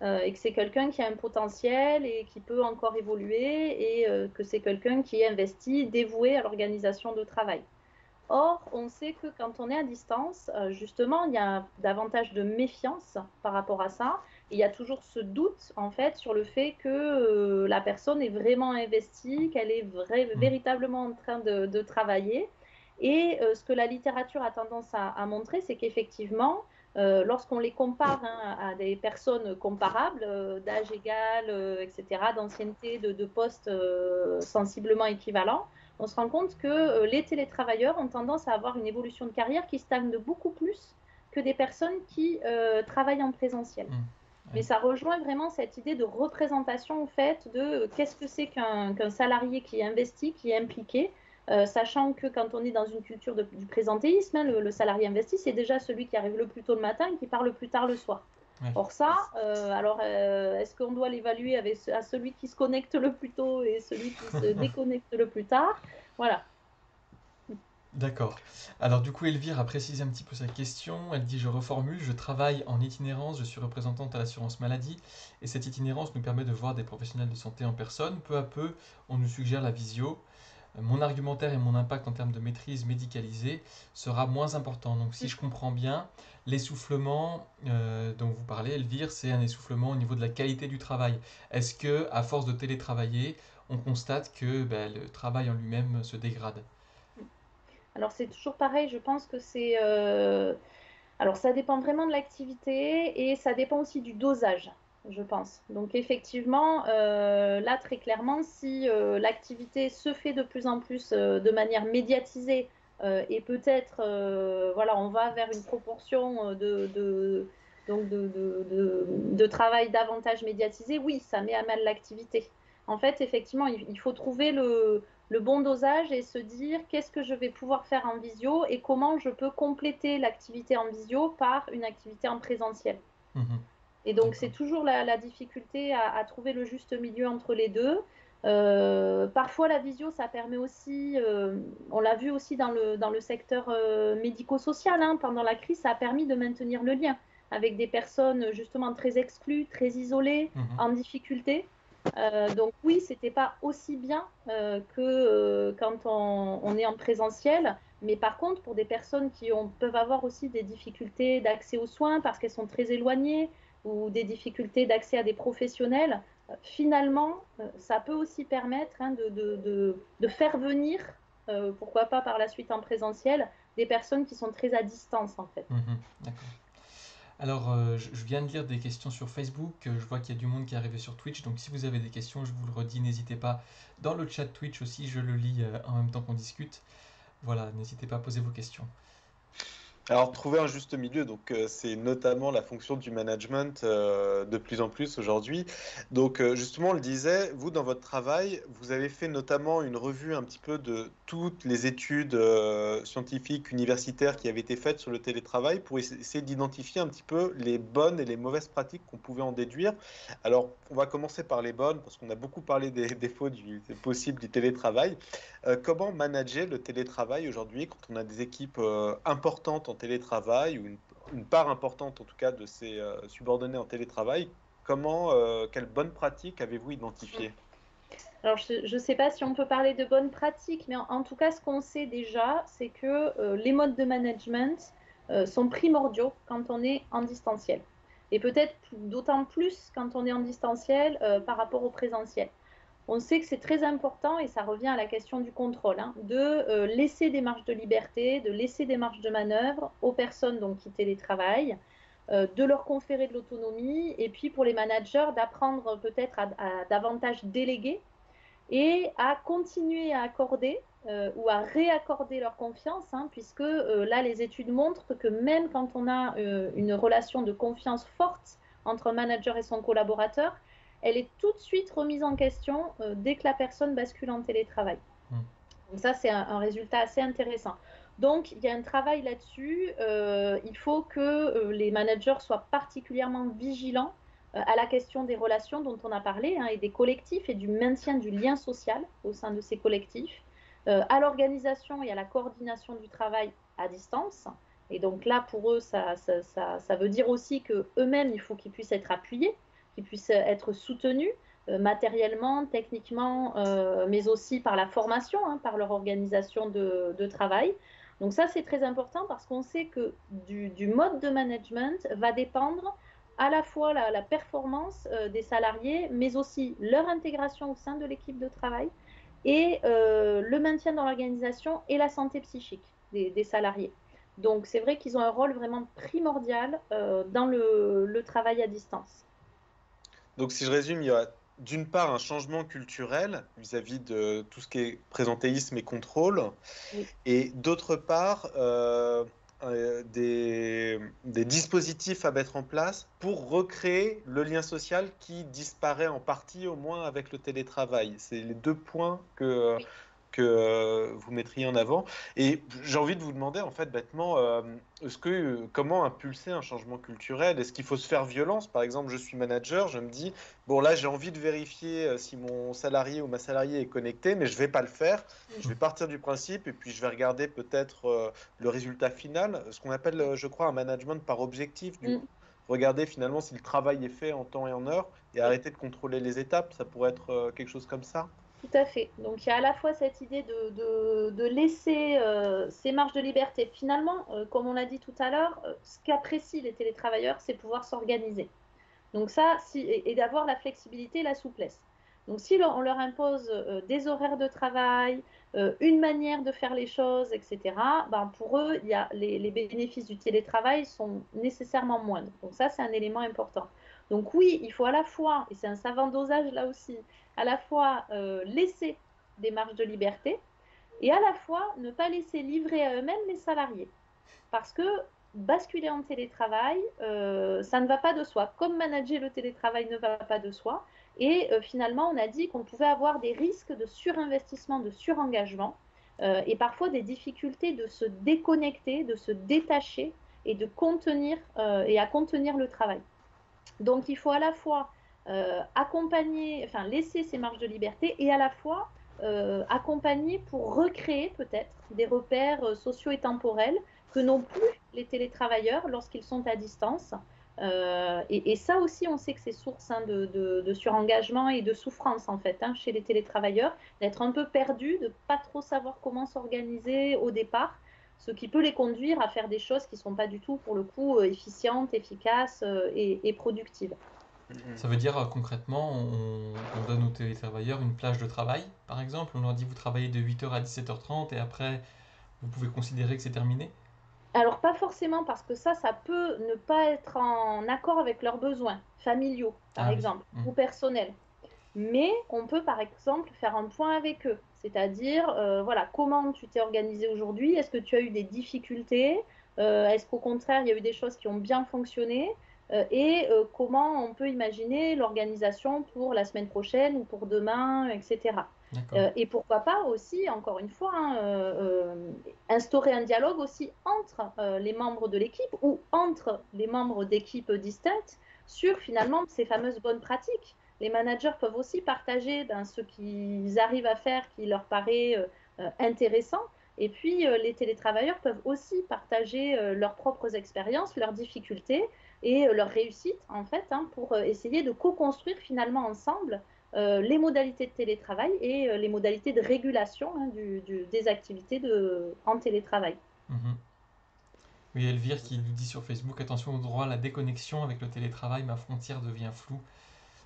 et que c'est quelqu'un qui a un potentiel et qui peut encore évoluer et que c'est quelqu'un qui est investi, dévoué à l'organisation de travail. Or, on sait que quand on est à distance, justement, il y a davantage de méfiance par rapport à ça. Il y a toujours ce doute, en fait, sur le fait que la personne est vraiment investie, qu'elle est véritablement en train de travailler. Et ce que la littérature a tendance à montrer, c'est qu'effectivement, lorsqu'on les compare à des personnes comparables, d'âge égal, etc., d'ancienneté, de postes sensiblement équivalents, on se rend compte que les télétravailleurs ont tendance à avoir une évolution de carrière qui stagne beaucoup plus que des personnes qui travaillent en présentiel. Mais ça rejoint vraiment cette idée de représentation en fait de qu'est-ce que c'est qu'un salarié qui est investi, qui est impliqué, sachant que quand on est dans une culture du présentéisme, hein, le salarié investi, c'est déjà celui qui arrive le plus tôt le matin et qui part le plus tard le soir. Or ça, est-ce qu'on doit l'évaluer à celui qui se connecte le plus tôt et celui qui se déconnecte le plus tard? Voilà. D'accord. Alors du coup, Elvire a précisé un petit peu sa question. Elle dit, je reformule, je travaille en itinérance, je suis représentante à l'assurance maladie, et cette itinérance nous permet de voir des professionnels de santé en personne. Peu à peu, on nous suggère la visio. Mon argumentaire et mon impact en termes de maîtrise médicalisée sera moins important. Donc si je comprends bien, l'essoufflement dont vous parlez, Elvire, c'est un essoufflement au niveau de la qualité du travail. Est-ce que, à force de télétravailler, on constate que le travail en lui-même se dégrade? Alors c'est toujours pareil, je pense que c'est... Alors ça dépend vraiment de l'activité et ça dépend aussi du dosage, je pense. Donc effectivement, là très clairement, si l'activité se fait de plus en plus de manière médiatisée et peut-être, voilà, on va vers une proportion donc de travail davantage médiatisé, oui, ça met à mal l'activité. En fait, effectivement, il faut trouver le bon dosage et se dire qu'est-ce que je vais pouvoir faire en visio et comment je peux compléter l'activité en visio par une activité en présentiel. Et donc, c'est toujours la difficulté à trouver le juste milieu entre les deux. Parfois, la visio, ça permet aussi, on l'a vu aussi dans le secteur médico-social, hein, pendant la crise, ça a permis de maintenir le lien avec des personnes justement très exclues, très isolées, en difficulté. Donc oui, c'était pas aussi bien que quand on est en présentiel, mais par contre, pour des personnes qui peuvent avoir aussi des difficultés d'accès aux soins parce qu'elles sont très éloignées ou des difficultés d'accès à des professionnels, finalement, ça peut aussi permettre hein, de faire venir, pourquoi pas par la suite en présentiel, des personnes qui sont très à distance en fait. D'accord. Alors, je viens de lire des questions sur Facebook, je vois qu'il y a du monde qui est arrivé sur Twitch, donc si vous avez des questions, je vous le redis, n'hésitez pas. Dans le chat Twitch aussi, je le lis en même temps qu'on discute. Voilà, n'hésitez pas à poser vos questions. Alors, trouver un juste milieu, donc c'est notamment la fonction du management de plus en plus aujourd'hui. Donc, justement, on le disait, vous, dans votre travail, vous avez fait notamment une revue un petit peu de toutes les études scientifiques, universitaires qui avaient été faites sur le télétravail pour essayer d'identifier un petit peu les bonnes et les mauvaises pratiques qu'on pouvait en déduire. Alors, on va commencer par les bonnes, parce qu'on a beaucoup parlé des défauts possibles du télétravail. Comment manager le télétravail aujourd'hui quand on a des équipes importantes en télétravail ou une part importante en tout cas de ces subordonnés en télétravail? Quelles bonnes pratiques avez-vous identifiées? Alors, je ne sais pas si on peut parler de bonnes pratiques, mais en tout cas, ce qu'on sait déjà, c'est que les modes de management sont primordiaux quand on est en distanciel. Et peut-être d'autant plus quand on est en distanciel par rapport au présentiel. On sait que c'est très important, et ça revient à la question du contrôle, hein, de laisser des marges de liberté, de laisser des marges de manœuvre aux personnes donc, qui télétravaillent, de leur conférer de l'autonomie, et puis pour les managers d'apprendre peut-être à davantage déléguer et à continuer à accorder ou à réaccorder leur confiance, hein, puisque là, les études montrent que même quand on a une relation de confiance forte entre un manager et son collaborateur, elle est tout de suite remise en question dès que la personne bascule en télétravail. Donc ça, c'est un résultat assez intéressant. Donc, il y a un travail là-dessus. Il faut que les managers soient particulièrement vigilants à la question des relations dont on a parlé, hein, et des collectifs et du maintien du lien social au sein de ces collectifs, à l'organisation et à la coordination du travail à distance. Et donc là, pour eux, ça veut dire aussi qu'eux-mêmes, il faut qu'ils puissent être appuyés, qu'ils puissent être soutenus matériellement, techniquement, mais aussi par la formation, par leur organisation de travail. Donc ça, c'est très important parce qu'on sait que du mode de management va dépendre à la fois la performance des salariés, mais aussi leur intégration au sein de l'équipe de travail et le maintien dans l'organisation et la santé psychique des salariés. Donc c'est vrai qu'ils ont un rôle vraiment primordial dans le travail à distance. Donc, si je résume, il y a d'une part un changement culturel vis-à-vis de tout ce qui est présentéisme et contrôle, Oui. et d'autre part, des dispositifs à mettre en place pour recréer le lien social qui disparaît en partie, au moins avec le télétravail. C'est les deux points Oui. que vous mettriez en avant. Et j'ai envie de vous demander, en fait, bêtement, comment impulser un changement culturel? Est-ce qu'il faut se faire violence? Par exemple, je suis manager, je me dis, bon, là, j'ai envie de vérifier si mon salarié ou ma salariée est connecté, mais je vais pas le faire. Je vais partir du principe et puis je vais regarder peut-être le résultat final, ce qu'on appelle, je crois, un management par objectif, du coup. Regarder finalement si le travail est fait en temps et en heure et Oui. arrêter de contrôler les étapes. Ça pourrait être quelque chose comme ça. Tout à fait. Donc il y a à la fois cette idée de laisser ces marges de liberté. Finalement, comme on l'a dit tout à l'heure, ce qu'apprécient les télétravailleurs, c'est pouvoir s'organiser. Donc ça, et d'avoir la flexibilité et la souplesse. Donc si on leur impose des horaires de travail, une manière de faire les choses, etc., ben pour eux, les bénéfices du télétravail sont nécessairement moindres. Donc ça, c'est un élément important. Donc oui, il faut à la fois, et c'est un savant dosage là aussi, à la fois laisser des marges de liberté et à la fois ne pas laisser livrer à eux-mêmes les salariés. Parce que basculer en télétravail, ça ne va pas de soi. Comme manager le télétravail ne va pas de soi. Et finalement, on a dit qu'on pouvait avoir des risques de surinvestissement, de surengagement, et parfois des difficultés de se déconnecter, de se détacher et de contenir et à contenir le travail. Donc il faut à la fois accompagner, enfin laisser ces marges de liberté et à la fois accompagner pour recréer peut-être des repères sociaux et temporels que n'ont plus les télétravailleurs lorsqu'ils sont à distance. Et ça aussi, on sait que c'est source de surengagement et de souffrance en fait chez les télétravailleurs, d'être un peu perdus, de ne pas trop savoir comment s'organiser au départ, ce qui peut les conduire à faire des choses qui ne sont pas du tout, pour le coup, efficientes, efficaces et productives. Ça veut dire concrètement, on donne aux télétravailleurs une plage de travail, par exemple. On leur dit vous travaillez de 8h à 17h30 et après vous pouvez considérer que c'est terminé. Alors, pas forcément, parce que ça peut ne pas être en accord avec leurs besoins familiaux, par Ah oui. exemple, ou personnels. Mais on peut, par exemple, faire un point avec eux. C'est-à-dire, voilà, comment tu t'es organisé aujourd'hui? Est-ce que tu as eu des difficultés? Est-ce qu'au contraire, il y a eu des choses qui ont bien fonctionné? Et comment on peut imaginer l'organisation pour la semaine prochaine ou pour demain, etc. D'accord. Et pourquoi pas aussi, encore une fois, instaurer un dialogue aussi entre les membres de l'équipe ou entre les membres d'équipes distinctes sur finalement ces fameuses bonnes pratiques. Les managers peuvent aussi partager ce qu'ils arrivent à faire qui leur paraît intéressant. Et puis, les télétravailleurs peuvent aussi partager leurs propres expériences, leurs difficultés et leurs réussites, en fait, pour essayer de co-construire finalement ensemble les modalités de télétravail et les modalités de régulation des activités en télétravail. Mhm. Oui, Elvire qui nous dit sur Facebook, attention au droit à la déconnexion avec le télétravail, ma frontière devient floue.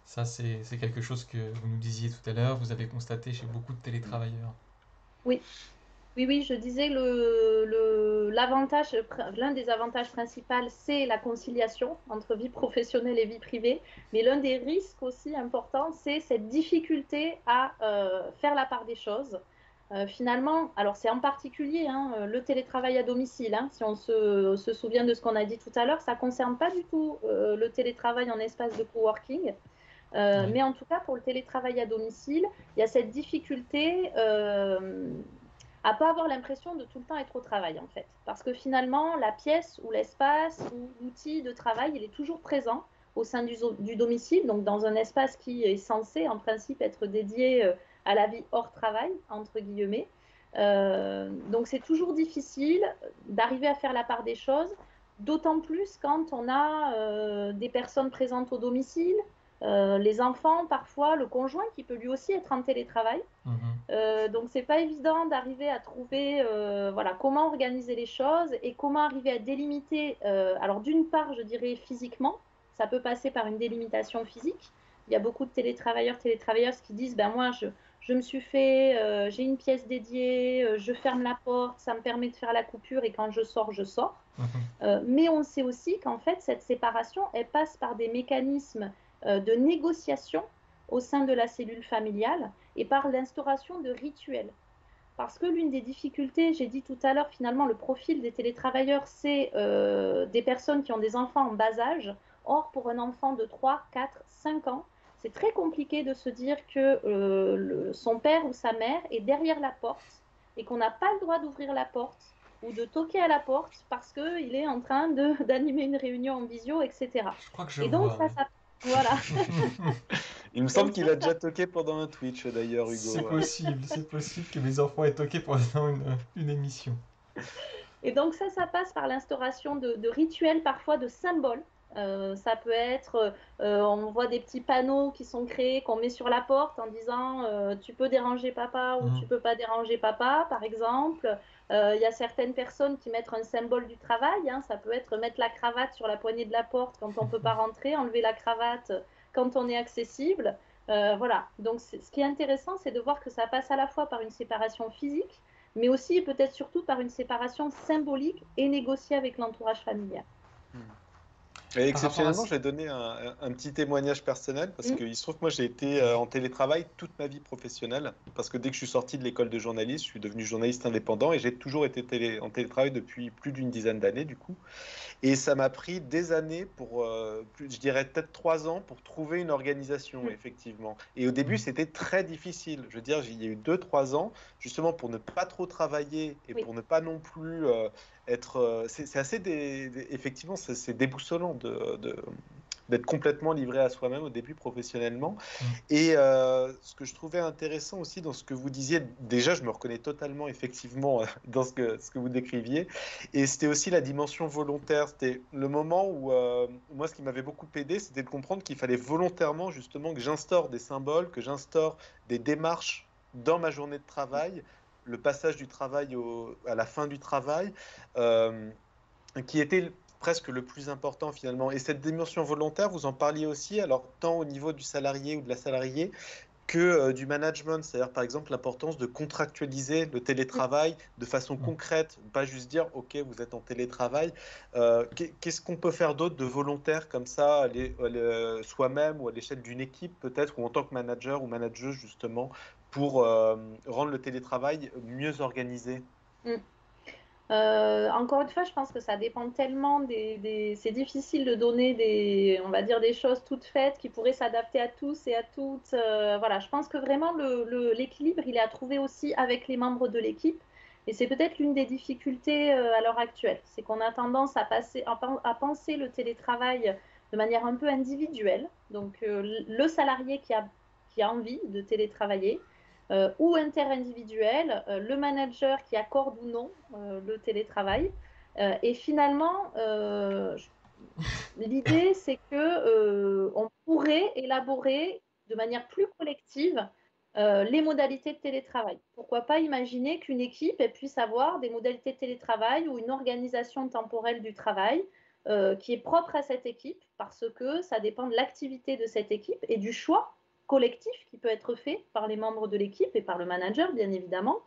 Ça, c'est quelque chose que vous nous disiez tout à l'heure, vous avez constaté chez beaucoup de télétravailleurs. Oui, oui, oui, je disais l'un des avantages principaux, c'est la conciliation entre vie professionnelle et vie privée. Mais l'un des risques aussi importants, c'est cette difficulté à faire la part des choses. Finalement, alors c'est en particulier le télétravail à domicile. Si on se souvient de ce qu'on a dit tout à l'heure, ça ne concerne pas du tout le télétravail en espace de coworking. Oui. Mais en tout cas, pour le télétravail à domicile, il y a cette difficulté à ne pas avoir l'impression de tout le temps être au travail, en fait. Parce que finalement, la pièce ou l'espace ou l'outil de travail, il est toujours présent au sein du domicile, donc dans un espace qui est censé, en principe, être dédié à la vie hors travail, entre guillemets. Donc c'est toujours difficile d'arriver à faire la part des choses, d'autant plus quand on a des personnes présentes au domicile, Les enfants, parfois, le conjoint qui peut lui aussi être en télétravail. Donc, c'est pas évident d'arriver à trouver voilà, comment organiser les choses et comment arriver à délimiter. Alors, d'une part, je dirais physiquement, ça peut passer par une délimitation physique. Il y a beaucoup de télétravailleuses qui disent ben moi, je me suis fait, j'ai une pièce dédiée, je ferme la porte, ça me permet de faire la coupure et quand je sors, je sors. Mais on sait aussi qu'en fait, cette séparation, elle passe par des mécanismes de négociation au sein de la cellule familiale et par l'instauration de rituels. Parce que l'une des difficultés, j'ai dit tout à l'heure, finalement, le profil des télétravailleurs, c'est des personnes qui ont des enfants en bas âge. Or, pour un enfant de 3, 4, 5 ans, c'est très compliqué de se dire que son père ou sa mère est derrière la porte et qu'on n'a pas le droit d'ouvrir la porte ou de toquer à la porte parce qu'il est en train d'animer une réunion en visio, etc. Je crois que je Et donc, vois, ouais. voilà. Il me semble Donc, qu'il a déjà toqué pendant un Twitch d'ailleurs, C'est Hugo. possible que mes enfants aient toqué pendant une émission. Et donc ça passe par l'instauration de rituels, parfois de symboles. Ça peut être, on voit des petits panneaux qui sont créés, qu'on met sur la porte en disant tu peux déranger papa ou tu peux pas déranger papa, par exemple. Il y a certaines personnes qui mettent un symbole du travail. Hein. Ça peut être mettre la cravate sur la poignée de la porte quand on ne peut pas rentrer, enlever la cravate quand on est accessible. Voilà. Donc ce qui est intéressant, c'est de voir que ça passe à la fois par une séparation physique, mais aussi peut-être surtout par une séparation symbolique et négociée avec l'entourage familial. Et exceptionnellement, je vais donner un petit témoignage personnel parce qu'il se trouve que moi j'ai été en télétravail toute ma vie professionnelle parce que dès que je suis sorti de l'école de journaliste, je suis devenu journaliste indépendant et j'ai toujours été en télétravail depuis plus d'une dizaine d'années du coup. Et ça m'a pris des années pour, je dirais peut-être 3 ans pour trouver une organisation, effectivement. Et au début, c'était très difficile. Je veux dire, il y a eu 2-3 ans, justement pour ne pas trop travailler et pour ne pas non plus être... c'est assez, effectivement, c'est déboussolant d'être complètement livré à soi-même au début professionnellement. Et ce que je trouvais intéressant aussi dans ce que vous disiez, déjà je me reconnais totalement effectivement dans ce que vous décriviez, et c'était aussi la dimension volontaire. C'était le moment où moi ce qui m'avait beaucoup aidé, c'était de comprendre qu'il fallait volontairement justement que j'instaure des symboles, que j'instaure des démarches dans ma journée de travail, le passage du travail à la fin du travail, qui était presque le plus important finalement. Et cette dimension volontaire, vous en parliez aussi, alors tant au niveau du salarié ou de la salariée que du management, c'est-à-dire par exemple l'importance de contractualiser le télétravail de façon concrète, pas juste dire ok vous êtes en télétravail. Qu'est-ce qu'on peut faire d'autre de volontaire comme ça, soi-même ou à l'échelle d'une équipe peut-être, ou en tant que manager ou manageuse justement, pour rendre le télétravail mieux organisé? Encore une fois, je pense que ça dépend tellement c'est difficile de donner on va dire des choses toutes faites qui pourraient s'adapter à tous et à toutes. Voilà, je pense que vraiment l'équilibre, il est à trouver aussi avec les membres de l'équipe. Et c'est peut-être l'une des difficultés à l'heure actuelle. C'est qu'on a tendance à penser le télétravail de manière un peu individuelle. Donc, le salarié qui a envie de télétravailler, ou interindividuel, le manager qui accorde ou non le télétravail. Et finalement, l'idée, c'est que on pourrait élaborer de manière plus collective les modalités de télétravail. Pourquoi pas imaginer qu'une équipe puisse avoir des modalités de télétravail ou une organisation temporelle du travail qui est propre à cette équipe, parce que ça dépend de l'activité de cette équipe et du choix collectif qui peut être fait par les membres de l'équipe et par le manager, bien évidemment,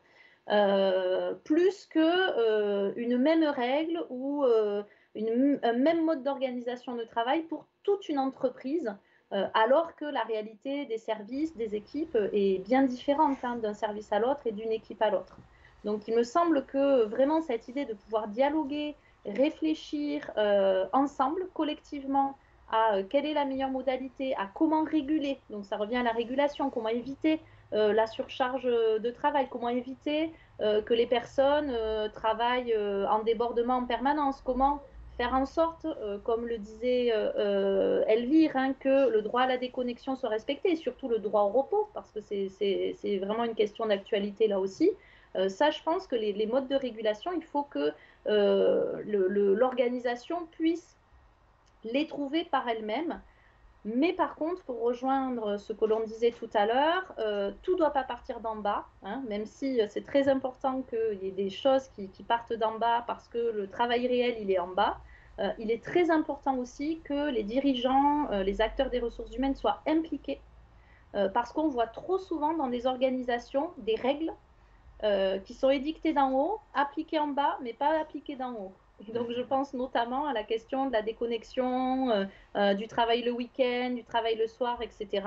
plus qu'une même règle ou un même mode d'organisation de travail pour toute une entreprise, alors que la réalité des services, des équipes est bien différente d'un service à l'autre et d'une équipe à l'autre. Donc il me semble que vraiment cette idée de pouvoir dialoguer, réfléchir ensemble, collectivement, à quelle est la meilleure modalité, à comment réguler, donc ça revient à la régulation, comment éviter la surcharge de travail, comment éviter que les personnes travaillent en débordement en permanence, comment faire en sorte, comme le disait Elvire, hein, que le droit à la déconnexion soit respecté, et surtout le droit au repos, parce que c'est vraiment une question d'actualité là aussi. Ça, je pense que les modes de régulation, il faut que l'organisation puisse les trouver par elle-même, Mais par contre, pour rejoindre ce que l'on disait tout à l'heure, tout ne doit pas partir d'en bas, hein, même si c'est très important qu'il y ait des choses qui partent d'en bas parce que le travail réel, il est en bas. Il est très important aussi que les dirigeants, les acteurs des ressources humaines soient impliqués parce qu'on voit trop souvent dans des organisations des règles qui sont édictées d'en haut, appliquées en bas, mais pas appliquées d'en haut. Et donc, je pense notamment à la question de la déconnexion, du travail le week-end, du travail le soir, etc.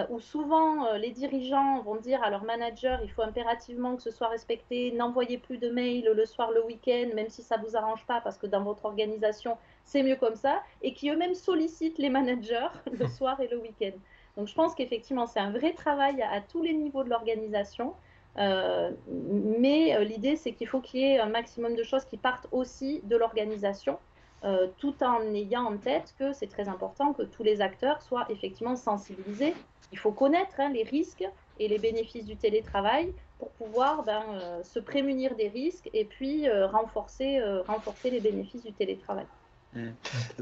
Où souvent les dirigeants vont dire à leur manager il faut impérativement que ce soit respecté, n'envoyez plus de mails le soir, le week-end, même si ça ne vous arrange pas, parce que dans votre organisation, c'est mieux comme ça, et qui eux-mêmes sollicitent les managers le soir et le week-end. Donc, je pense qu'effectivement, c'est un vrai travail à tous les niveaux de l'organisation. Mais l'idée, c'est qu'il faut qu'il y ait un maximum de choses qui partent aussi de l'organisation, tout en ayant en tête que c'est très important que tous les acteurs soient effectivement sensibilisés. Il faut connaître les risques et les bénéfices du télétravail pour pouvoir se prémunir des risques et puis renforcer les bénéfices du télétravail.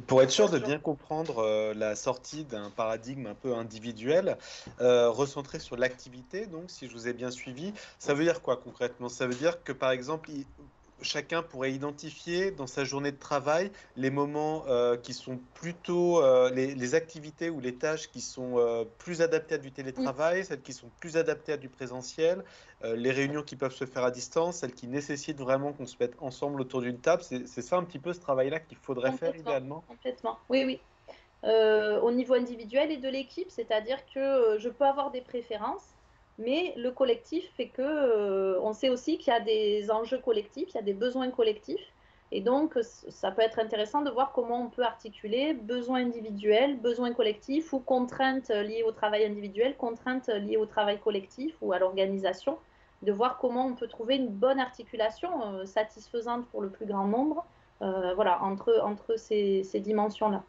Pour être sûr de bien comprendre la sortie d'un paradigme un peu individuel, recentré sur l'activité, donc si je vous ai bien suivi, ça veut dire quoi concrètement? Ça veut dire que par exemple, chacun pourrait identifier dans sa journée de travail les moments qui sont plutôt les activités ou les tâches qui sont plus adaptées à du télétravail, celles qui sont plus adaptées à du présentiel, les réunions qui peuvent se faire à distance, celles qui nécessitent vraiment qu'on se mette ensemble autour d'une table. C'est ça un petit peu ce travail-là qu'il faudrait faire idéalement? Complètement, oui, oui. Au niveau individuel et de l'équipe, c'est-à-dire que je peux avoir des préférences, mais le collectif fait que on sait aussi qu'il y a des enjeux collectifs, il y a des besoins collectifs, et donc ça peut être intéressant de voir comment on peut articuler besoins individuels, besoins collectifs ou contraintes liées au travail individuel, contraintes liées au travail collectif ou à l'organisation, de voir comment on peut trouver une bonne articulation satisfaisante pour le plus grand nombre, voilà, entre ces dimensions-là.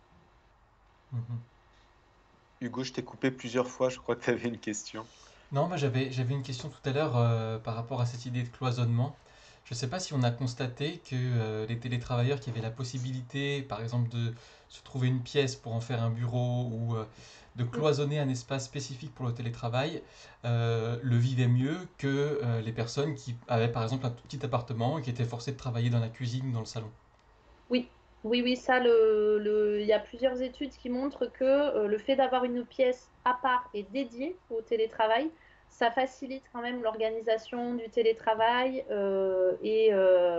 Hugo, je t'ai coupé plusieurs fois, je crois que tu avais une question. Non, moi j'avais une question tout à l'heure par rapport à cette idée de cloisonnement. Je ne sais pas si on a constaté que les télétravailleurs qui avaient la possibilité, par exemple, de se trouver une pièce pour en faire un bureau ou de cloisonner un espace spécifique pour le télétravail, le vivaient mieux que les personnes qui avaient, par exemple, un tout petit appartement et qui étaient forcées de travailler dans la cuisine ou dans le salon. Oui, oui, oui, ça, il y a plusieurs études qui montrent que le fait d'avoir une pièce à part et dédiée au télétravail, ça facilite quand même l'organisation du télétravail et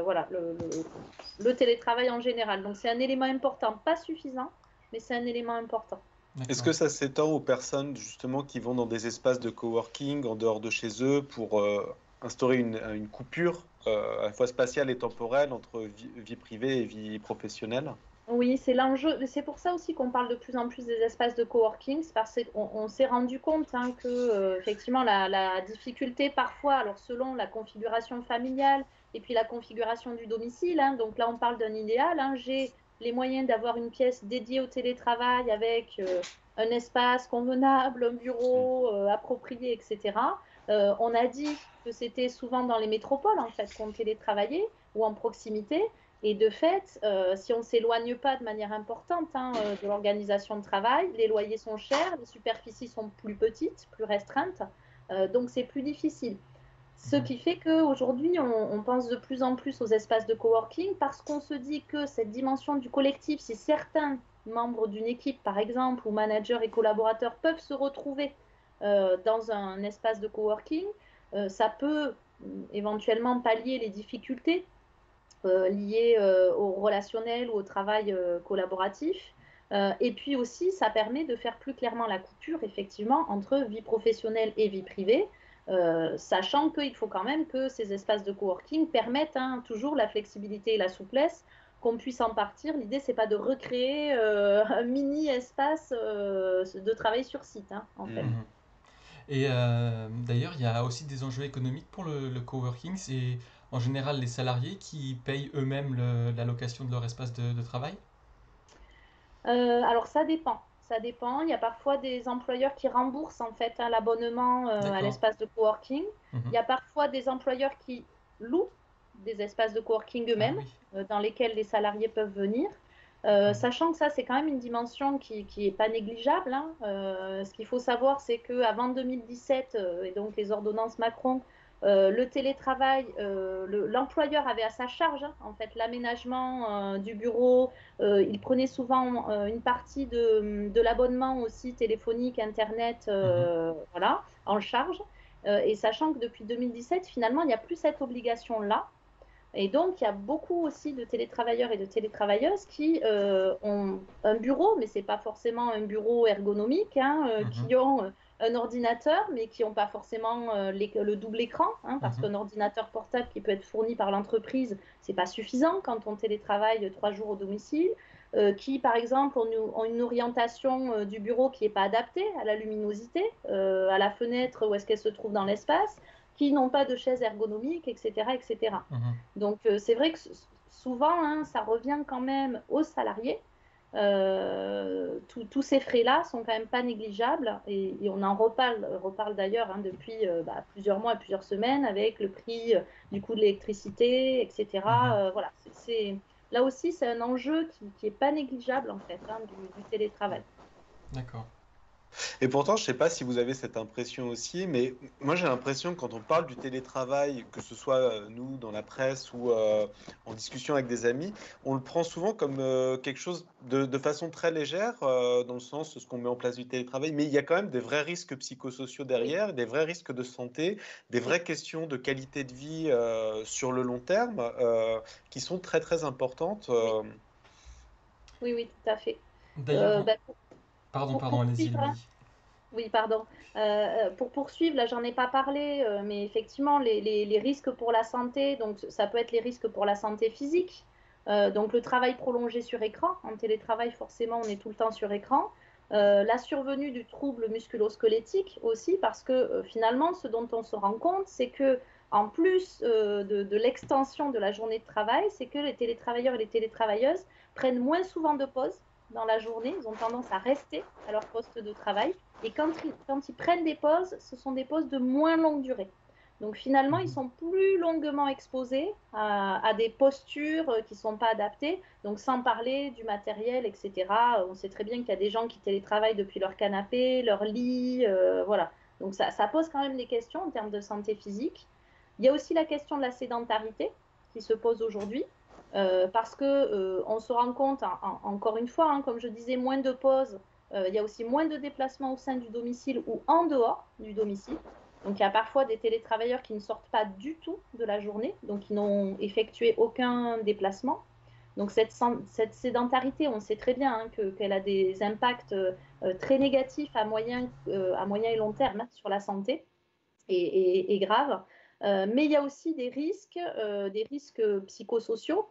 voilà, le télétravail en général. Donc c'est un élément important, pas suffisant, mais c'est un élément important. Est-ce que ça s'étend aux personnes justement qui vont dans des espaces de coworking en dehors de chez eux pour instaurer une coupure à la fois spatiale et temporelle entre vie privée et vie professionnelle? Oui, c'est l'enjeu. C'est pour ça aussi qu'on parle de plus en plus des espaces de coworking, c'est parce qu'on s'est rendu compte que effectivement la difficulté parfois, alors selon la configuration familiale et puis la configuration du domicile, donc là on parle d'un idéal, j'ai les moyens d'avoir une pièce dédiée au télétravail avec un espace convenable, un bureau approprié, etc. On a dit que c'était souvent dans les métropoles en fait qu'on télétravaillait ou en proximité. Et de fait, si on ne s'éloigne pas de manière importante de l'organisation de travail, les loyers sont chers, les superficies sont plus petites, plus restreintes, donc c'est plus difficile. Ce qui fait qu'aujourd'hui, on pense de plus en plus aux espaces de coworking parce qu'on se dit que cette dimension du collectif, si certains membres d'une équipe, par exemple, ou managers et collaborateurs peuvent se retrouver dans un espace de coworking, ça peut éventuellement pallier les difficultés liées au relationnel ou au travail collaboratif. Et puis aussi, ça permet de faire plus clairement la coupure, effectivement, entre vie professionnelle et vie privée, sachant qu'il faut quand même que ces espaces de coworking permettent toujours la flexibilité et la souplesse, qu'on puisse en partir. L'idée, c'est pas de recréer un mini espace de travail sur site, en fait. Et d'ailleurs, il y a aussi des enjeux économiques pour le coworking. C'est en général les salariés qui payent eux-mêmes la location de leur espace de travail. Alors ça dépend. Ça dépend. Il y a parfois des employeurs qui remboursent en fait l'abonnement à D'accord. l'espace de coworking. Il y Mhm. a parfois des employeurs qui louent des espaces de coworking Ah eux-mêmes oui. dans lesquels les salariés peuvent venir. Sachant que ça, c'est quand même une dimension qui est pas négligeable, hein. Ce qu'il faut savoir, c'est qu'avant 2017, et donc les ordonnances Macron, le télétravail, l'employeur avait à sa charge, hein, en fait, l'aménagement du bureau. Il prenait souvent une partie de l'abonnement aussi téléphonique, Internet, voilà, en charge. Et sachant que depuis 2017, finalement, il n'y a plus cette obligation-là. Et donc, il y a beaucoup aussi de télétravailleurs et de télétravailleuses qui ont un bureau, mais ce n'est pas forcément un bureau ergonomique, hein, qui ont un ordinateur, mais qui n'ont pas forcément le double écran, hein, parce qu'un ordinateur portable qui peut être fourni par l'entreprise, ce n'est pas suffisant quand on télétravaille 3 jours au domicile, qui, par exemple, ont une orientation du bureau qui n'est pas adaptée à la luminosité, à la fenêtre où est-ce qu'elle se trouve dans l'espace, qui n'ont pas de chaise ergonomique, etc. etc. Donc, c'est vrai que souvent, hein, ça revient quand même aux salariés. Tous ces frais-là sont quand même pas négligeables et on en reparle d'ailleurs, hein, depuis plusieurs mois et plusieurs semaines avec le prix du coût de l'électricité, etc. Voilà, là aussi, c'est un enjeu qui est pas négligeable en fait, hein, du télétravail. D'accord. Et pourtant, je ne sais pas si vous avez cette impression aussi, mais moi j'ai l'impression que quand on parle du télétravail, que ce soit nous dans la presse ou en discussion avec des amis, on le prend souvent comme quelque chose de façon très légère, dans le sens de ce qu'on met en place du télétravail, mais il y a quand même des vrais risques psychosociaux derrière, des vrais risques de santé, des vraies questions de qualité de vie sur le long terme qui sont très très importantes. Oui, tout à fait. D'ailleurs, Pour pardon, allez-y, poursuivre, hein, Louis. oui, pardon. Pour poursuivre, là, j'en ai pas parlé, mais effectivement, les risques pour la santé, donc ça peut être les risques pour la santé physique. Donc le travail prolongé sur écran. En télétravail, forcément, on est tout le temps sur écran. La survenue du trouble musculo-squelettique aussi, parce que finalement, ce dont on se rend compte, c'est que en plus de l'extension de la journée de travail, c'est que les télétravailleurs et les télétravailleuses prennent moins souvent de pauses dans la journée. Ils ont tendance à rester à leur poste de travail. Et quand ils prennent des pauses, ce sont des pauses de moins longue durée. Donc finalement, ils sont plus longuement exposés à des postures qui ne sont pas adaptées, donc sans parler du matériel, etc. On sait très bien qu'il y a des gens qui télétravaillent depuis leur canapé, leur lit, voilà. Donc ça pose quand même des questions en termes de santé physique. Il y a aussi la question de la sédentarité qui se pose aujourd'hui. Parce que on se rend compte, encore une fois, hein, comme je disais, moins de pauses, il y a aussi moins de déplacements au sein du domicile ou en dehors du domicile. Donc il y a parfois des télétravailleurs qui ne sortent pas du tout de la journée, donc qui n'ont effectué aucun déplacement. Donc cette sédentarité, on sait très bien, hein, qu'elle a des impacts très négatifs à moyen et long terme, hein, sur la santé et graves. Mais il y a aussi des risques psychosociaux,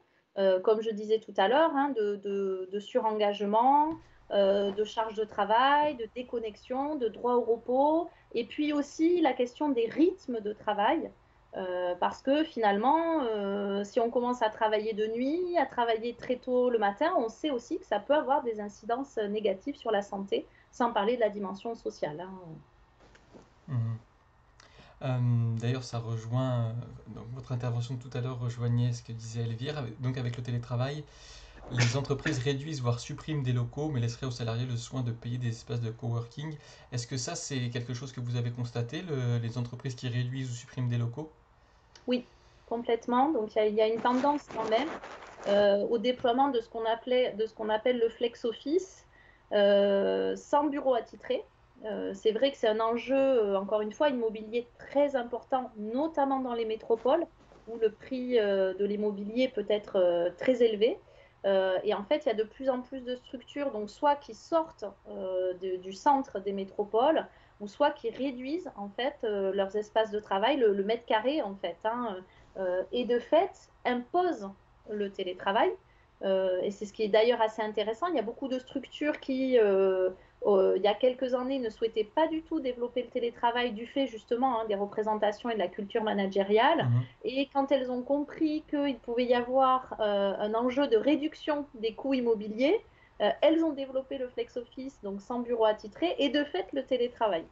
comme je disais tout à l'heure, hein, de surengagement, de charge de travail, de déconnexion, de droit au repos, et puis aussi la question des rythmes de travail. Parce que finalement, si on commence à travailler de nuit, à travailler très tôt le matin, on sait aussi que ça peut avoir des incidences négatives sur la santé, sans parler de la dimension sociale, hein. D'ailleurs, ça rejoint, donc votre intervention de tout à l'heure rejoignait ce que disait Elvire. Donc avec le télétravail, les entreprises réduisent, voire suppriment des locaux, mais laisseraient aux salariés le soin de payer des espaces de coworking. Est-ce que ça, c'est quelque chose que vous avez constaté, les entreprises qui réduisent ou suppriment des locaux? Oui, complètement. Donc il y a une tendance quand même au déploiement de ce qu'on appelle le flex office, sans bureau attitré. C'est vrai que c'est un enjeu, encore une fois, immobilier très important, notamment dans les métropoles, où le prix de l'immobilier peut être très élevé. Et en fait, il y a de plus en plus de structures, donc soit qui sortent du centre des métropoles, ou soit qui réduisent en fait leurs espaces de travail, le mètre carré en fait, hein, et de fait imposent le télétravail. Et c'est ce qui est d'ailleurs assez intéressant. Il y a beaucoup de structures qui, il y a quelques années, ne souhaitaient pas du tout développer le télétravail du fait justement, hein, des représentations et de la culture managériale. Et quand elles ont compris qu'il pouvait y avoir un enjeu de réduction des coûts immobiliers, elles ont développé le flex office, donc sans bureau attitré, et de fait le télétravail.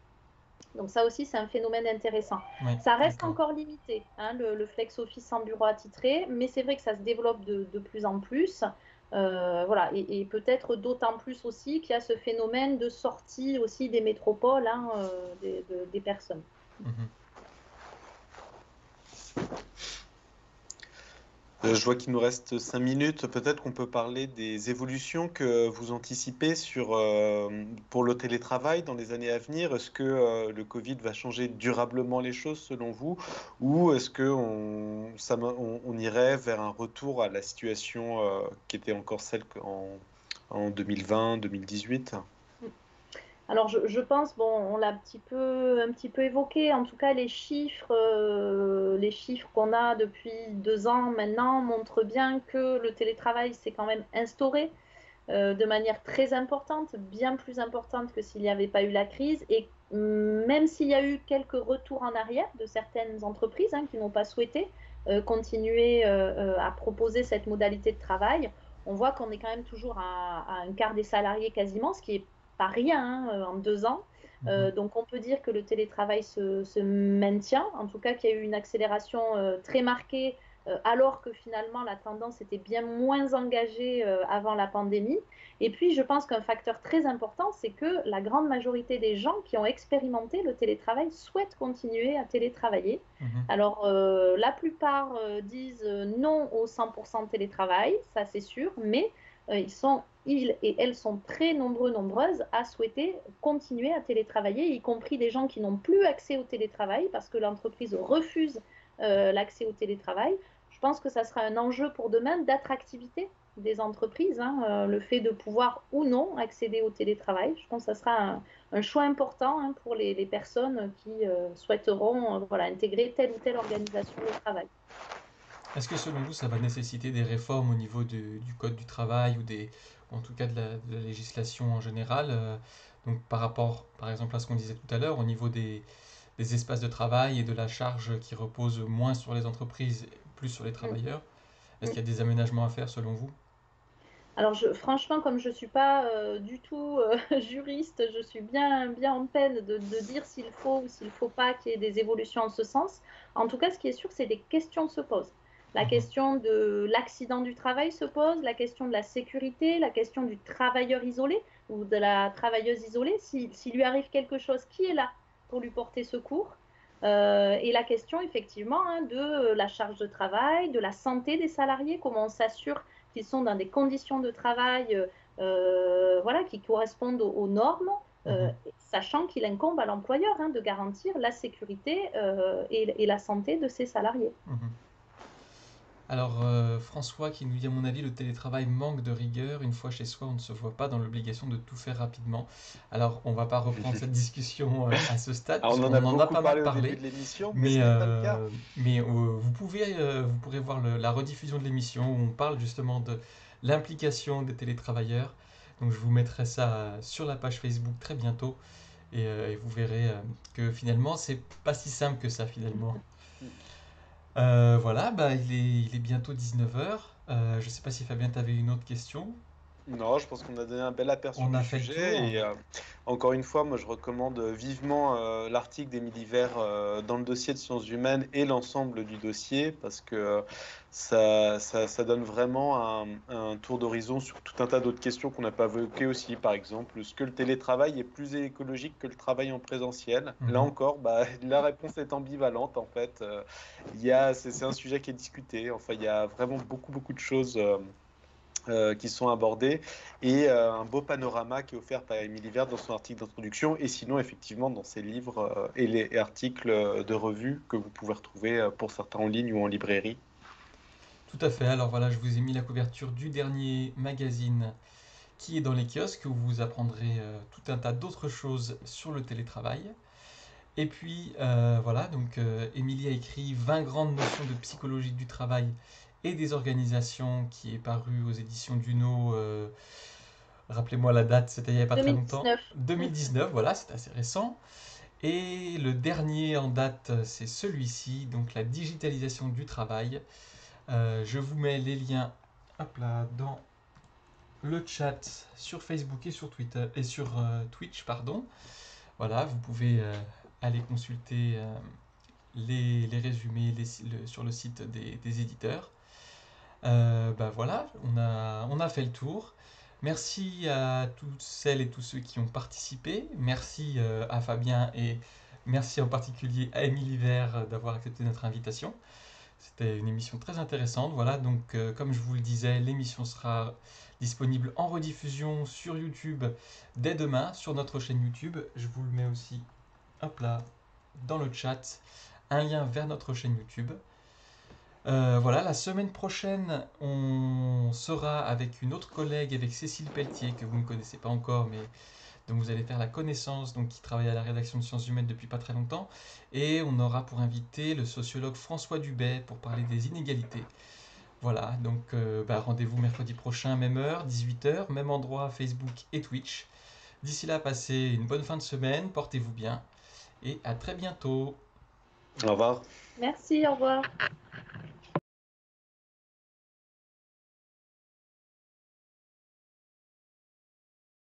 Donc ça aussi, c'est un phénomène intéressant. Oui, Ça reste d'accord. encore limité, hein, le flex office sans bureau attitré, mais c'est vrai que ça se développe de plus en plus. Voilà, et peut-être d'autant plus aussi qu'il y a ce phénomène de sortie aussi des métropoles, hein, des personnes. Mhm. Je vois qu'il nous reste 5 minutes. Peut-être qu'on peut parler des évolutions que vous anticipez pour le télétravail dans les années à venir. Est-ce que le Covid va changer durablement les choses selon vous, ou est-ce qu'on irait vers un retour à la situation qui était encore celle en 2020-2018? Alors je pense, bon, on l'a un petit peu évoqué, en tout cas les chiffres qu'on a depuis 2 ans maintenant montrent bien que le télétravail s'est quand même instauré de manière très importante, bien plus importante que s'il n'y avait pas eu la crise. Et même s'il y a eu quelques retours en arrière de certaines entreprises, hein, qui n'ont pas souhaité continuer à proposer cette modalité de travail, on voit qu'on est quand même toujours à un quart des salariés quasiment, ce qui est pas rien, hein, en 2 ans. Mhm. Donc on peut dire que le télétravail se maintient, en tout cas qu'il y a eu une accélération très marquée, alors que finalement la tendance était bien moins engagée avant la pandémie. Et puis je pense qu'un facteur très important, c'est que la grande majorité des gens qui ont expérimenté le télétravail souhaitent continuer à télétravailler. Mhm. Alors la plupart disent non au 100% de télétravail, ça c'est sûr, mais ils et elles sont très nombreuses à souhaiter continuer à télétravailler, y compris des gens qui n'ont plus accès au télétravail parce que l'entreprise refuse l'accès au télétravail. Je pense que ça sera un enjeu pour demain d'attractivité des entreprises, hein, le fait de pouvoir ou non accéder au télétravail. Je pense que ça sera un choix important, hein, pour les personnes qui souhaiteront voilà, intégrer telle ou telle organisation de travail. Est-ce que selon vous, ça va nécessiter des réformes au niveau du code du travail ou en tout cas de la législation en général, donc par rapport, par exemple, à ce qu'on disait tout à l'heure, au niveau des espaces de travail et de la charge qui repose moins sur les entreprises, plus sur les Mm. travailleurs? Est-ce Mm. qu'il y a des aménagements à faire selon vous? Alors franchement, comme je ne suis pas du tout juriste, je suis bien en peine de dire s'il faut ou s'il ne faut pas qu'il y ait des évolutions en ce sens. En tout cas, ce qui est sûr, c'est que des questions se posent. La Mhm. question de l'accident du travail se pose, la question de la sécurité, la question du travailleur isolé ou de la travailleuse isolée. S'il lui arrive quelque chose, qui est là pour lui porter secours? Et la question, effectivement, hein, de la charge de travail, de la santé des salariés, comment on s'assure qu'ils sont dans des conditions de travail voilà, qui correspondent aux normes, Mhm. sachant qu'il incombe à l'employeur, hein, de garantir la sécurité et la santé de ses salariés. Mhm. Alors, François qui nous dit, à mon avis, le télétravail manque de rigueur. Une fois chez soi, on ne se voit pas dans l'obligation de tout faire rapidement. Alors, on va pas reprendre cette discussion à ce stade, Alors, on en a puisqu'on en a beaucoup pas mal parlé au début parlé. de l'émission, mais ce Mais, n'est pas le cas. vous pourrez voir la rediffusion de l'émission où on parle justement de l'implication des télétravailleurs. Donc, je vous mettrai ça sur la page Facebook très bientôt. Et vous verrez que finalement, c'est pas si simple que ça, finalement. Voilà, bah, il est bientôt 19h. Je sais pas si Fabien, tu avais une autre question. Non, je pense qu'on a donné un bel aperçu On du a fait le sujet. tour. Et encore une fois, moi, je recommande vivement l'article d'Émilie Vert dans le dossier de sciences humaines et l'ensemble du dossier, parce que ça donne vraiment un tour d'horizon sur tout un tas d'autres questions qu'on n'a pas évoquées aussi. Par exemple, est-ce que le télétravail est plus écologique que le travail en présentiel? Là Mhm. encore, bah, la réponse est ambivalente, en fait. C'est un sujet qui est discuté. Enfin, il y a vraiment beaucoup de choses. Qui sont abordés et un beau panorama qui est offert par Émilie Vert dans son article d'introduction et sinon effectivement dans ses livres et les articles de revue que vous pouvez retrouver pour certains en ligne ou en librairie. Tout à fait. Alors voilà, je vous ai mis la couverture du dernier magazine qui est dans les kiosques où vous apprendrez tout un tas d'autres choses sur le télétravail. Et puis voilà, donc Émilie a écrit 20 grandes notions de psychologie du travail et des organisations qui est paru aux éditions Duno. Rappelez-moi la date, c'était il n'y a pas très longtemps. 2019. 2019, voilà, c'est assez récent. Et le dernier en date, c'est celui-ci, donc la digitalisation du travail. Je vous mets les liens, hop là, dans le chat sur Facebook et sur Twitter et sur Twitch, pardon. Voilà, vous pouvez aller consulter les résumés sur le site des éditeurs. Voilà, on a fait le tour. Merci à toutes celles et tous ceux qui ont participé. Merci à Fabien et merci en particulier à Émilie Vert d'avoir accepté notre invitation. C'était une émission très intéressante. Voilà, donc comme je vous le disais, l'émission sera disponible en rediffusion sur YouTube dès demain sur notre chaîne YouTube. Je vous le mets aussi, hop là, dans le chat, un lien vers notre chaîne YouTube. Voilà, la semaine prochaine, on sera avec une autre collègue, avec Cécile Pelletier, que vous ne connaissez pas encore, mais dont vous allez faire la connaissance, donc qui travaille à la rédaction de Sciences Humaines depuis pas très longtemps. Et on aura pour invité le sociologue François Dubet pour parler des inégalités. Voilà, donc rendez-vous mercredi prochain, même heure, 18h, même endroit, Facebook et Twitch. D'ici là, passez une bonne fin de semaine, portez-vous bien et à très bientôt. Au revoir. Merci, au revoir.